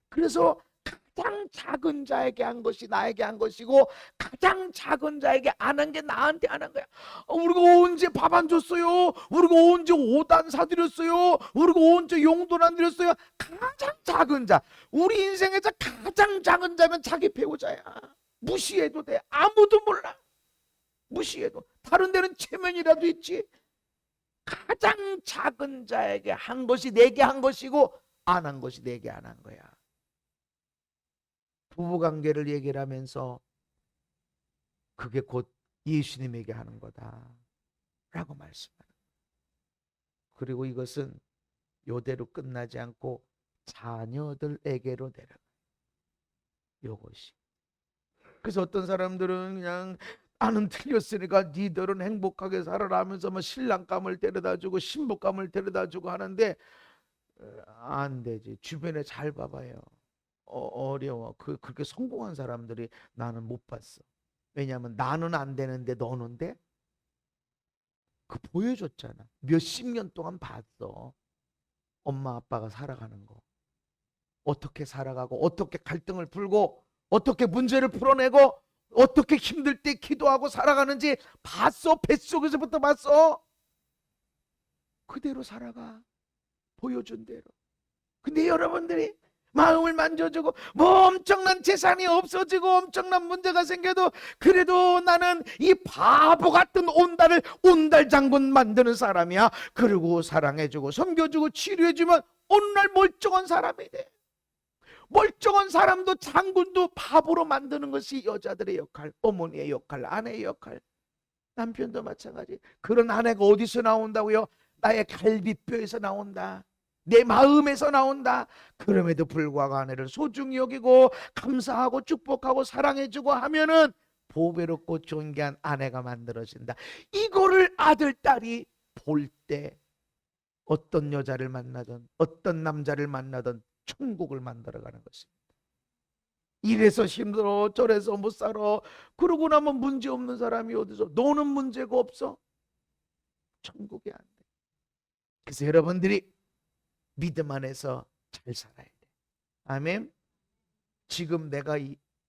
그래서 가장 작은 자에게 한 것이 나에게 한 것이고 가장 작은 자에게 안 한 게 나한테 하는 거야. 우리가 언제 밥 안 줬어요? 우리가 언제 옷 안 사드렸어요? 우리가 언제 용돈 안 드렸어요? 가장 작은 자, 우리 인생에서 가장 작은 자면 자기 배우자야. 무시해도 돼. 아무도 몰라. 무시해도. 다른 데는 체면이라도 있지. 가장 작은 자에게 한 것이 내게 한 것이고 안 한 것이 내게 안 한 거야. 부부관계를 얘기를 하면서 그게 곧 예수님에게 하는 거다 라고 말씀하는. 그리고 이것은 요대로 끝나지 않고 자녀들에게로 내려가요. 요것이. 그래서 어떤 사람들은 그냥 나는 틀렸으니까 니들은 행복하게 살아라 하면서 뭐 신랑감을 데려다주고 신부감을 데려다주고 하는데 안 되지. 주변에 잘 봐봐요. 어려워. 그렇게 성공한 사람들이 나는 못 봤어. 왜냐하면 나는 안 되는데 너는 돼? 그 보여줬잖아. 몇십 년 동안 봤어. 엄마 아빠가 살아가는 거. 어떻게 살아가고 어떻게 갈등을 풀고 어떻게 문제를 풀어내고 어떻게 힘들 때 기도하고 살아가는지 봤어. 뱃속에서부터 봤어. 그대로 살아가. 보여준 대로. 근데 여러분들이 마음을 만져주고 뭐 엄청난 재산이 없어지고 엄청난 문제가 생겨도 그래도 나는 이 바보 같은 온달을 온달장군 만드는 사람이야. 그리고 사랑해주고 섬겨주고 치료해주면 어느 날 멀쩡한 사람이 돼. 멀쩡한 사람도 장군도 바보로 만드는 것이 여자들의 역할, 어머니의 역할, 아내의 역할. 남편도 마찬가지. 그런 아내가 어디서 나온다고요? 나의 갈비뼈에서 나온다. 내 마음에서 나온다. 그럼에도 불구하고 아내를 소중히 여기고 감사하고 축복하고 사랑해주고 하면은 보배롭고 존귀한 아내가 만들어진다. 이거를 아들, 딸이 볼 때 어떤 여자를 만나든 어떤 남자를 만나든 천국을 만들어가는 것입니다. 이래서 힘들어 저래서 못 살아. 그러고 나면 문제 없는 사람이 어디서? 너는 문제가 없어? 천국이 안 돼. 그래서 여러분들이 믿음 안에서 잘 살아야 돼. 아멘. 지금 내가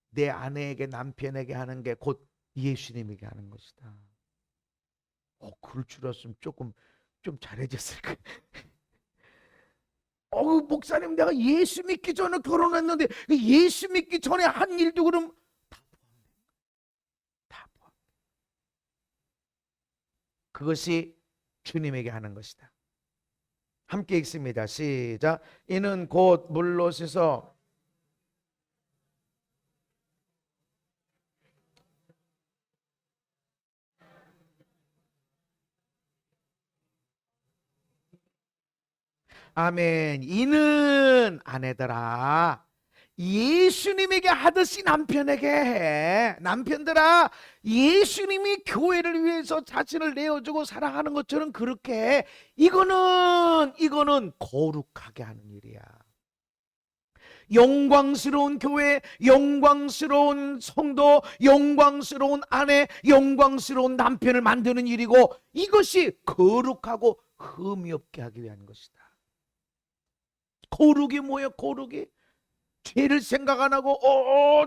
내 아내에게 남편에게 하는 게 곧 예수님에게 하는 것이다. 그럴 줄 알았으면 조금 좀 잘해졌을 거야. 목사님 내가 예수 믿기 전에 결혼했는데 예수 믿기 전에 한 일도 그럼 다 포함. 그것이 주님에게 하는 것이다. 함께 읽습니다. 시작. 이는 곧 물로 씻어 아멘. 이는 아내들아 예수님에게 하듯이 남편에게 해. 남편들아, 예수님이 교회를 위해서 자신을 내어주고 사랑하는 것처럼 그렇게 해. 이거는 거룩하게 하는 일이야. 영광스러운 교회, 영광스러운 성도, 영광스러운 아내, 영광스러운 남편을 만드는 일이고, 이것이 거룩하고 흠이 없게 하기 위한 것이다. 거룩이 뭐예요? 거룩이 죄를 생각 안 하고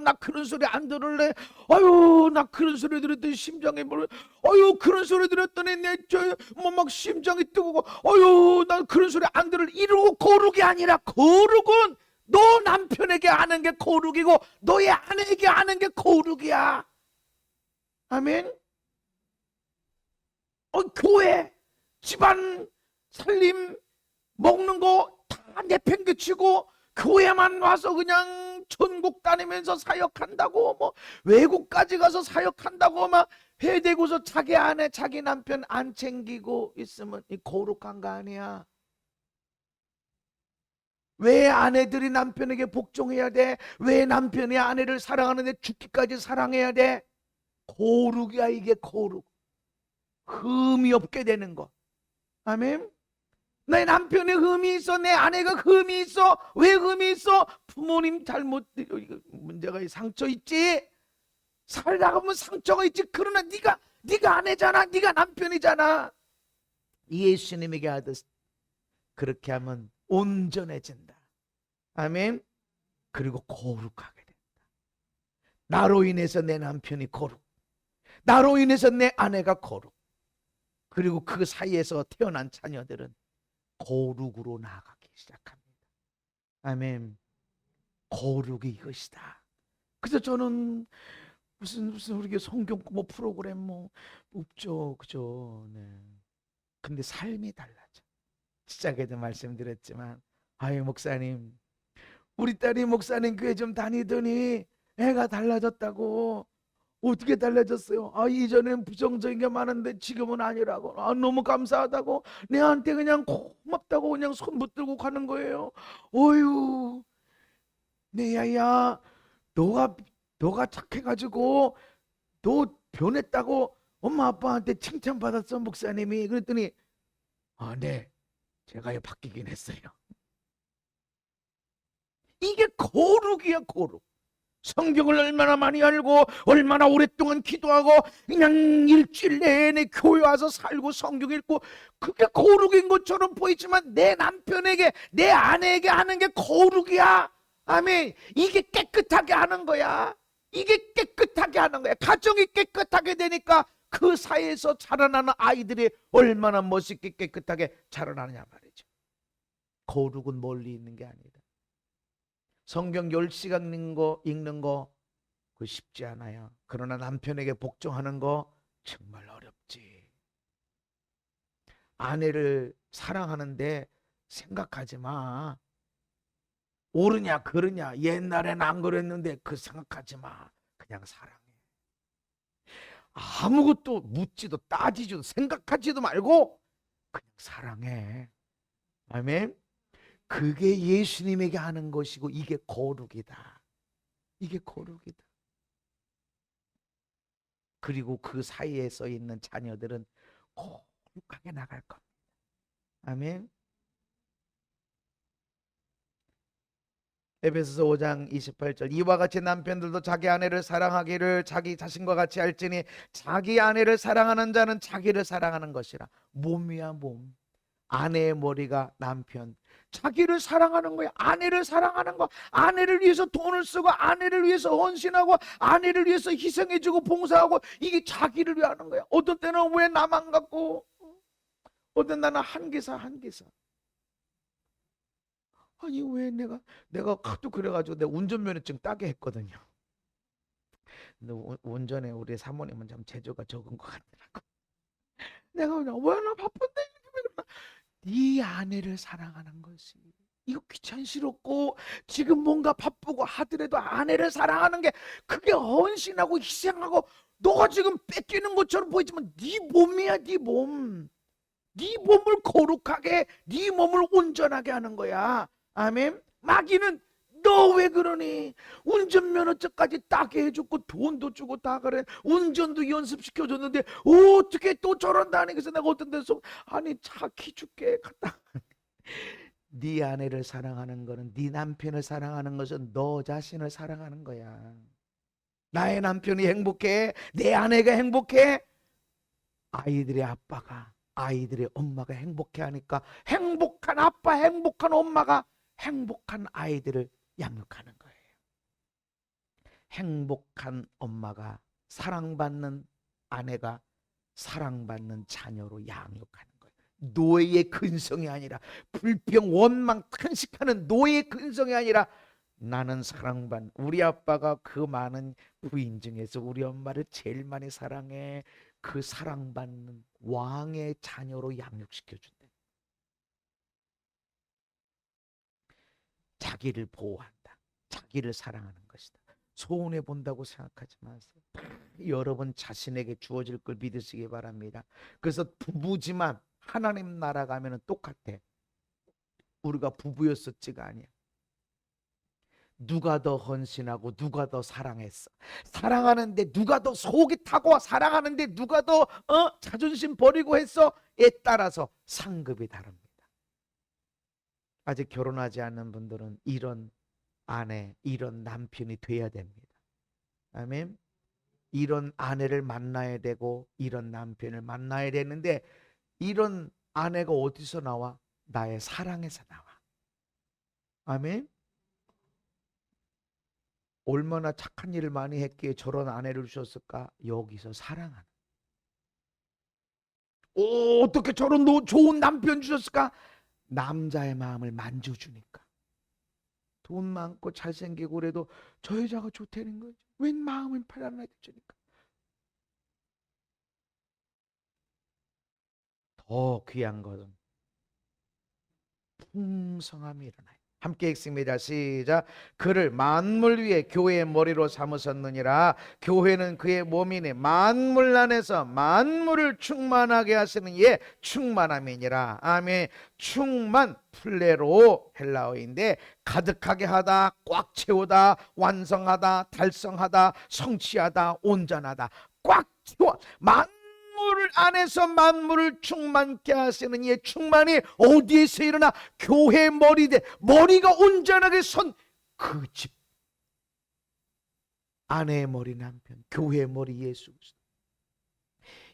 나 그런 소리 안 들을래. 아유, 나 그런 소리 들었더니 심장이 아유, 그런 소리 들었더니 내 막 심장이 뜨고, 아유, 나 그런 소리 안 들을. 이러고 거룩이 아니라, 거룩은 너 남편에게 하는 게 거룩이고 너의 아내에게 하는 게 거룩이야. 아멘. 교회, 집안, 살림, 먹는 거 다 내팽개치고 교회만 와서 그냥 전국 다니면서 사역한다고, 뭐 외국까지 가서 사역한다고 막 해대고서 자기 아내, 자기 남편 안 챙기고 있으면 이 거룩한 거 아니야. 왜 아내들이 남편에게 복종해야 돼? 왜 남편이 아내를 사랑하는데 죽기까지 사랑해야 돼? 거룩이야. 이게 거룩. 흠이 없게 되는 거. 아멘. 내 남편의 흠이 있어, 내 아내가 흠이 있어. 왜 흠이 있어? 부모님 잘못, 문제가 상처 있지. 살다가 보면 상처가 있지. 그러나 네가 아내잖아, 네가 남편이잖아. 예수님에게 하듯 그렇게 하면 온전해진다. 아멘. 그리고 거룩하게 된다. 나로 인해서 내 남편이 거룩, 나로 인해서 내 아내가 거룩, 그리고 그 사이에서 태어난 자녀들은 거룩으로 나아가기 시작합니다. 아멘. 거룩이 이것이다. 그래서 저는 무슨 우리 성경 뭐 프로그램 뭐 없죠, 그죠? 네. 근데 삶이 달라져. 시작에도 말씀드렸지만, 아유 목사님, 우리 딸이 목사님 교회 좀 다니더니 애가 달라졌다고. 어떻게 달라졌어요? 이전엔 부정적인 게 많은데 지금은 아니라고. 너무 감사하다고. 내한테 그냥 고맙다고 그냥 손 붙들고 가는 거예요. 어휴, 내 야야, 너가 착해가지고 너 변했다고 엄마 아빠한테 칭찬받았어 목사님이. 그랬더니 네, 제가 바뀌긴 했어요. 이게 거룩이야, 거룩. 성경을 얼마나 많이 알고 얼마나 오랫동안 기도하고 그냥 일주일 내내 교회 와서 살고 성경 읽고, 그게 거룩인 것처럼 보이지만 내 남편에게, 내 아내에게 하는 게 거룩이야. 아멘. 이게 깨끗하게 하는 거야. 이게 깨끗하게 하는 거야. 가정이 깨끗하게 되니까 그 사이에서 자라나는 아이들이 얼마나 멋있게 깨끗하게 자라나느냐 말이죠. 거룩은 멀리 있는 게 아니다. 성경 10시간 읽는 거 그거 쉽지 않아요. 그러나 남편에게 복종하는 거 정말 어렵지. 아내를 사랑하는데 생각하지 마. 옳으냐 그르냐, 옛날엔 안 그랬는데 그 생각하지 마. 그냥 사랑해. 아무것도 묻지도 따지지도 생각하지도 말고 그냥 사랑해. 아멘. 그게 예수님에게 하는 것이고 이게 거룩이다. 이게 거룩이다. 그리고 그 사이에 서 있는 자녀들은 거룩하게 나갈 겁니다. 아멘. 에베소서 5장 28절, 이와 같이 남편들도 자기 아내를 사랑하기를 자기 자신과 같이 할지니 자기 아내를 사랑하는 자는 자기를 사랑하는 것이라. 몸이야, 몸. 아내의 머리가 남편. 자기를 사랑하는 거야. 아내를 사랑하는 거. 아내를 위해서 돈을 쓰고, 아내를 위해서 헌신하고, 아내를 위해서 희생해주고 봉사하고, 이게 자기를 위해 하는 거야. 어떤 때는 왜 나만 갖고, 어떤 나는 한기사. 아니 왜 내가 하도 그래가지고 내가 운전면허증 따게 했거든요. 근데 운전에 우리 사모님은 좀 재주가 적은 것 같더라고. 내가 그냥 왜 나 바쁜데 네 아내를 사랑하는 것이, 이거 귀찮시럽고 지금 뭔가 바쁘고 하더라도 아내를 사랑하는 게 그게 헌신하고 희생하고, 너가 지금 뺏기는 것처럼 보이지만 네 몸이야. 네 몸. 네 몸을 거룩하게, 네 몸을 온전하게 하는 거야. 아멘. 마귀는 너 왜 그러니? 운전면허증까지 따게 해줬고 돈도 주고 다 그래. 운전도 연습시켜줬는데 어떻게 또 저런다니. 그래서 내가 어떤 데서 아니 차 키 줄게 갔다. 네 아내를 사랑하는 거는, 네 남편을 사랑하는 것은 너 자신을 사랑하는 거야. 나의 남편이 행복해, 내 아내가 행복해, 아이들의 아빠가, 아이들의 엄마가 행복해 하니까 행복한 아빠, 행복한 엄마가 행복한 아이들을 양육하는 거예요. 행복한 엄마가, 사랑받는 아내가 사랑받는 자녀로 양육하는 거예요. 노예의 근성이 아니라, 불평 원망 탄식하는 노예의 근성이 아니라, 나는 사랑받는, 우리 아빠가 그 많은 부인 중에서 우리 엄마를 제일 많이 사랑해. 그 사랑받는 왕의 자녀로 양육시켜준대. 자기를 보호한다, 자기를 사랑하는 것이다. 손해 본다고 생각하지 마세요. 여러분 자신에게 주어질 걸 믿으시기 바랍니다. 그래서 부부지만 하나님 나라 가면은 똑같아. 우리가 부부였었지가 아니야. 누가 더 헌신하고 누가 더 사랑했어. 사랑하는데 누가 더 속이 타고, 사랑하는데 누가 더 자존심 버리고 했어에 따라서 상급이 다릅니다. 아직 결혼하지 않는 분들은 이런 아내, 이런 남편이 돼야 됩니다. 아멘. 이런 아내를 만나야 되고 이런 남편을 만나야 되는데, 이런 아내가 어디서 나와? 나의 사랑에서 나와. 아멘. 얼마나 착한 일을 많이 했기에 저런 아내를 주셨을까? 여기서 사랑하는. 어떻게 저런 좋은 남편 주셨을까? 남자의 마음을 만져주니까. 돈 많고 잘생기고 그래도 저 여자가 좋다는 거지. 웬 마음을 편안하게 주니까. 더 귀한 것은 풍성함이 일어나요. 함께 읽습니다. 시작. 그를 만물 위에 교회의 머리로 삼으셨느니라. 교회는 그의 몸이니 만물 안에서 만물을 충만하게 하시는 이의 충만함이니라. 아멘. 충만, 플레로 헬라어인데 가득하게 하다, 꽉 채우다, 완성하다, 달성하다, 성취하다, 온전하다. 꽉 채워. 만물 안에서 만물을 충만케 하시는 이의 충만이 어디에서 일어나? 교회 머리대, 머리가 온전하게 선 그 집. 아내의 머리 남편, 교회의 머리 예수 그리스도.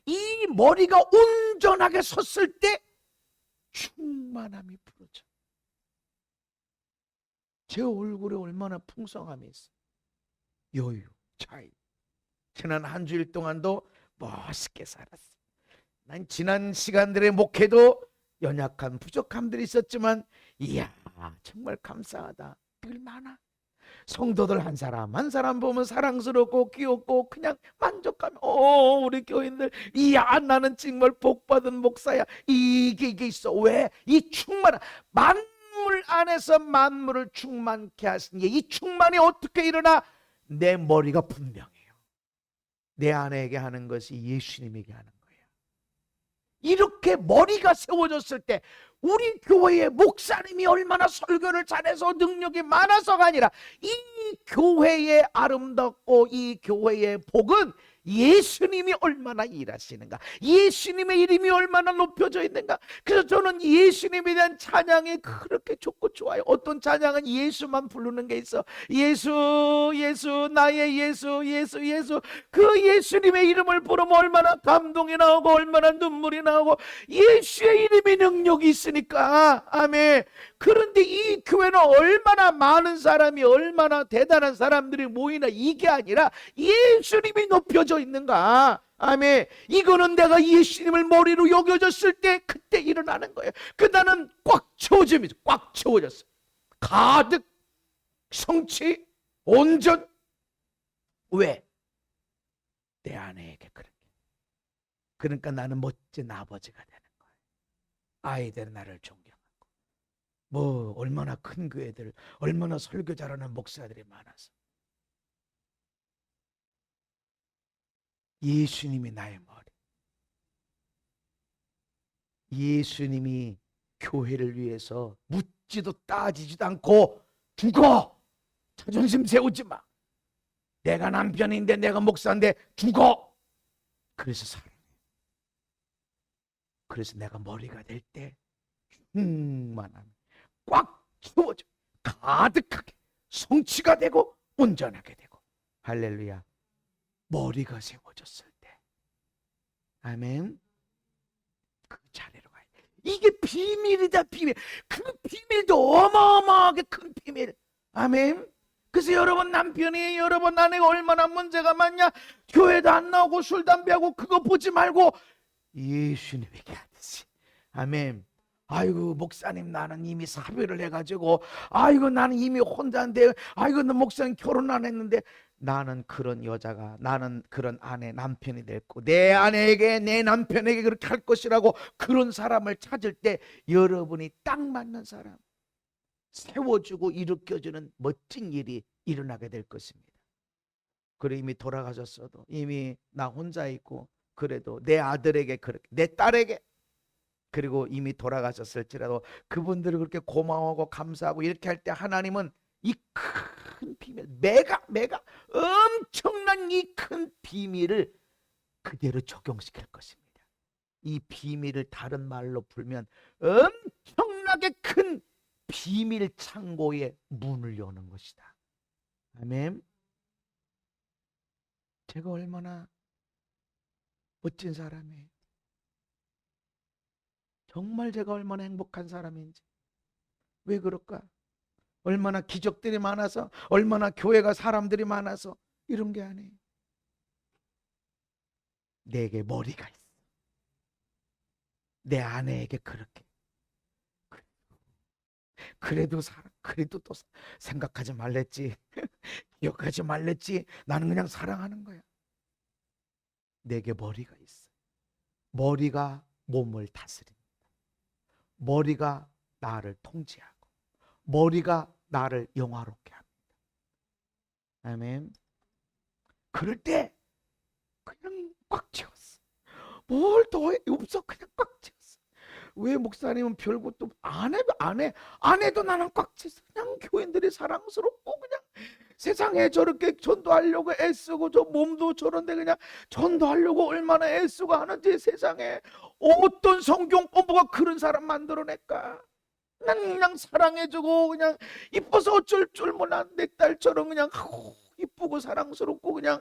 이 머리가 온전하게 섰을 때 충만함이 부러져. 제 얼굴에 얼마나 풍성함이 있어. 여유, 차이. 지난 한 주일 동안도 멋있게 살았어. 난 지난 시간들의 목회도 연약한 부족함들이 있었지만, 이야 정말 감사하다. 늘 많아. 성도들 한 사람 한 사람 보면 사랑스럽고 귀엽고 그냥 만족하면 우리 교인들, 이야 나는 정말 복받은 목사야. 이게 있어. 왜? 이 충만, 만물 안에서 만물을 충만케 하신 이 충만이 어떻게 일어나? 내 머리가 분명해요. 내 아내에게 하는 것이 예수님에게 하는 거예요. 이렇게 머리가 세워졌을 때 우리 교회의 목사님이 얼마나 설교를 잘해서 능력이 많아서가 아니라, 이 교회의 아름답고 이 교회의 복은 예수님이 얼마나 일하시는가, 예수님의 이름이 얼마나 높여져 있는가. 그래서 저는 예수님에 대한 찬양이 그렇게 좋고 좋아요. 어떤 찬양은 예수만 부르는 게 있어. 예수 예수 나의 예수 예수 예수. 그 예수님의 이름을 부르면 얼마나 감동이 나오고 얼마나 눈물이 나오고, 예수의 이름이 능력이 있으니까. 아멘. 그런데 이 교회는 얼마나 많은 사람이, 얼마나 대단한 사람들이 모이나, 이게 아니라 예수님이 높여져 있는가. 아멘. 이거는 내가 예수님을 머리로 여겨졌을 때 그때 일어나는 거예요. 그 나는 꽉 채워집니다. 꽉 채워졌어. 가득, 성취, 온전. 왜? 내 아내에게 그렇게. 그러니까 나는 멋진 아버지가 되는 거예요. 아이들은 나를 존경하고, 얼마나 큰 교회들, 얼마나 설교 잘하는 목사들이 많아서. 예수님이 나의 머리. 예수님이 교회를 위해서 묻지도 따지지도 않고 죽어 자존심 세우지 마. 내가 남편인데 내가 목사인데 죽어. 그래서 사랑해. 그래서 내가 머리가 될 때 충만함 꽉 채워져 가득하게 성취가 되고 온전하게 되고. 할렐루야. 머리가 세워졌을 때, 아멘. 그 자리로 가야 돼. 이게 비밀이다. 비밀. 그 비밀도 어마어마하게 큰 비밀. 아멘. 그래서 여러분 남편이 여러분 아내가 얼마나 문제가 많냐, 교회도 안 나오고 술 담배하고 그거 보지 말고 예수님에게 하듯이. 아멘. 아이고 목사님 나는 이미 사별을 해가지고, 아이고 나는 이미 혼자인데, 아이고 나 목사님 결혼 안 했는데. 나는 그런 여자가, 나는 그런 아내 남편이 될 거, 내 아내에게 내 남편에게 그렇게 할 것이라고 그런 사람을 찾을 때 여러분이 딱 맞는 사람 세워주고 일으켜주는 멋진 일이 일어나게 될 것입니다. 그래 이미 돌아가셨어도, 이미 나 혼자 있고, 그래도 내 아들에게 그렇게, 내 딸에게, 그리고 이미 돌아가셨을지라도 그분들을 그렇게 고마워하고 감사하고 이렇게 할 때 하나님은 이 큰 비밀, 메가 엄청난 이 큰 비밀을 그대로 적용시킬 것입니다. 이 비밀을 다른 말로 풀면 엄청나게 큰 비밀 창고의 문을 여는 것이다. 아멘. 제가 얼마나 멋진 사람이에요. 정말 제가 얼마나 행복한 사람인지. 왜 그럴까? 얼마나 기적들이 많아서, 얼마나 교회가 사람들이 많아서 이런 게 아니에요. 내게 머리가 있어. 내 아내에게 그렇게. 그래도 또 생각하지 말랬지. 기억하지 말랬지. 나는 그냥 사랑하는 거야. 내게 머리가 있어. 머리가 몸을 다스립니다. 머리가 나를 통제하고, 머리가 나를 영화롭게 합니다. 아멘. 그럴 때 그냥 꽉 채웠어. 뭘 더해 없어. 그냥 꽉 채웠어. 왜 목사님은 별것도 안 해도 나는 꽉 채웠어. 그냥 교인들이 사랑스럽고, 그냥 세상에 저렇게 전도하려고 애쓰고, 저 몸도 저런데 그냥 전도하려고 얼마나 애쓰고 하는지, 세상에 어떤 성경 공부가 그런 사람 만들어낼까. 난 그냥 사랑해주고, 그냥 이뻐서 어쩔 줄 몰라. 내 딸처럼 그냥 이쁘고 사랑스럽고, 그냥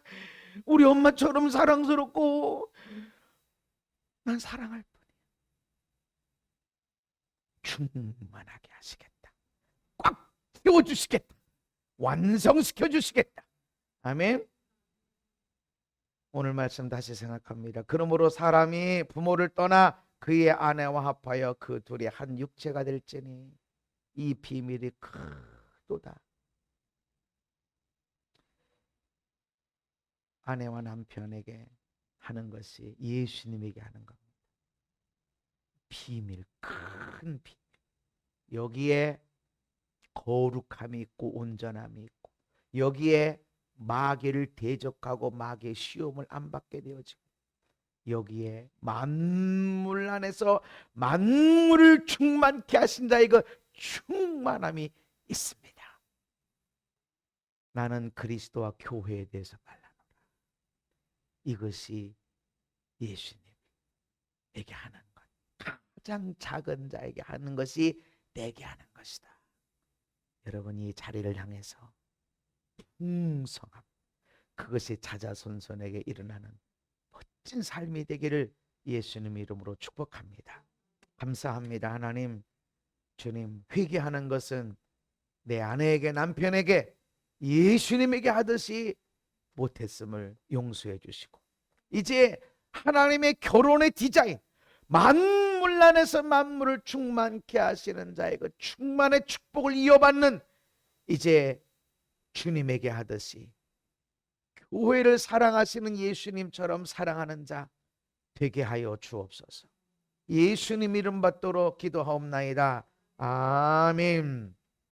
우리 엄마처럼 사랑스럽고, 난 사랑할 뿐이야. 충만하게 하시겠다. 꽉 채워주시겠다. 완성시켜 주시겠다. 아멘. 오늘 말씀 다시 생각합니다. 그러므로 사람이 부모를 떠나 그의 아내와 합하여 그 둘이 한 육체가 될지니 이 비밀이 크도다. 아내와 남편에게 하는 것이 예수님에게 하는 겁니다. 비밀, 큰 비밀. 여기에 거룩함이 있고 온전함이 있고, 여기에 마귀를 대적하고 마귀의 시험을 안 받게 되어지고, 여기에 만물 안에서 만물을 충만케 하신 자의 그 충만함이 있습니다. 나는 그리스도와 교회에 대해서 말하노라. 이것이 예수님에게 하는 것, 가장 작은 자에게 하는 것이 내게 하는 것이다. 여러분이 이 자리를 향해서 풍성함, 그것이 자자손손에게 일어나는 멋진 삶이 되기를 예수님 이름으로 축복합니다. 감사합니다. 하나님, 주님, 회개하는 것은 내 아내에게, 남편에게, 예수님에게 하듯이 못했음을 용서해 주시고, 이제 하나님의 결혼의 디자인, 만물 안에서 만물을 충만케 하시는 자의 그 충만의 축복을 이어받는, 이제 주님에게 하듯이 교회를 사랑하시는 예수님처럼 사랑하는 자 되게 하여 주옵소서. 예수님 이름 받도록 기도하옵나이다. 아멘.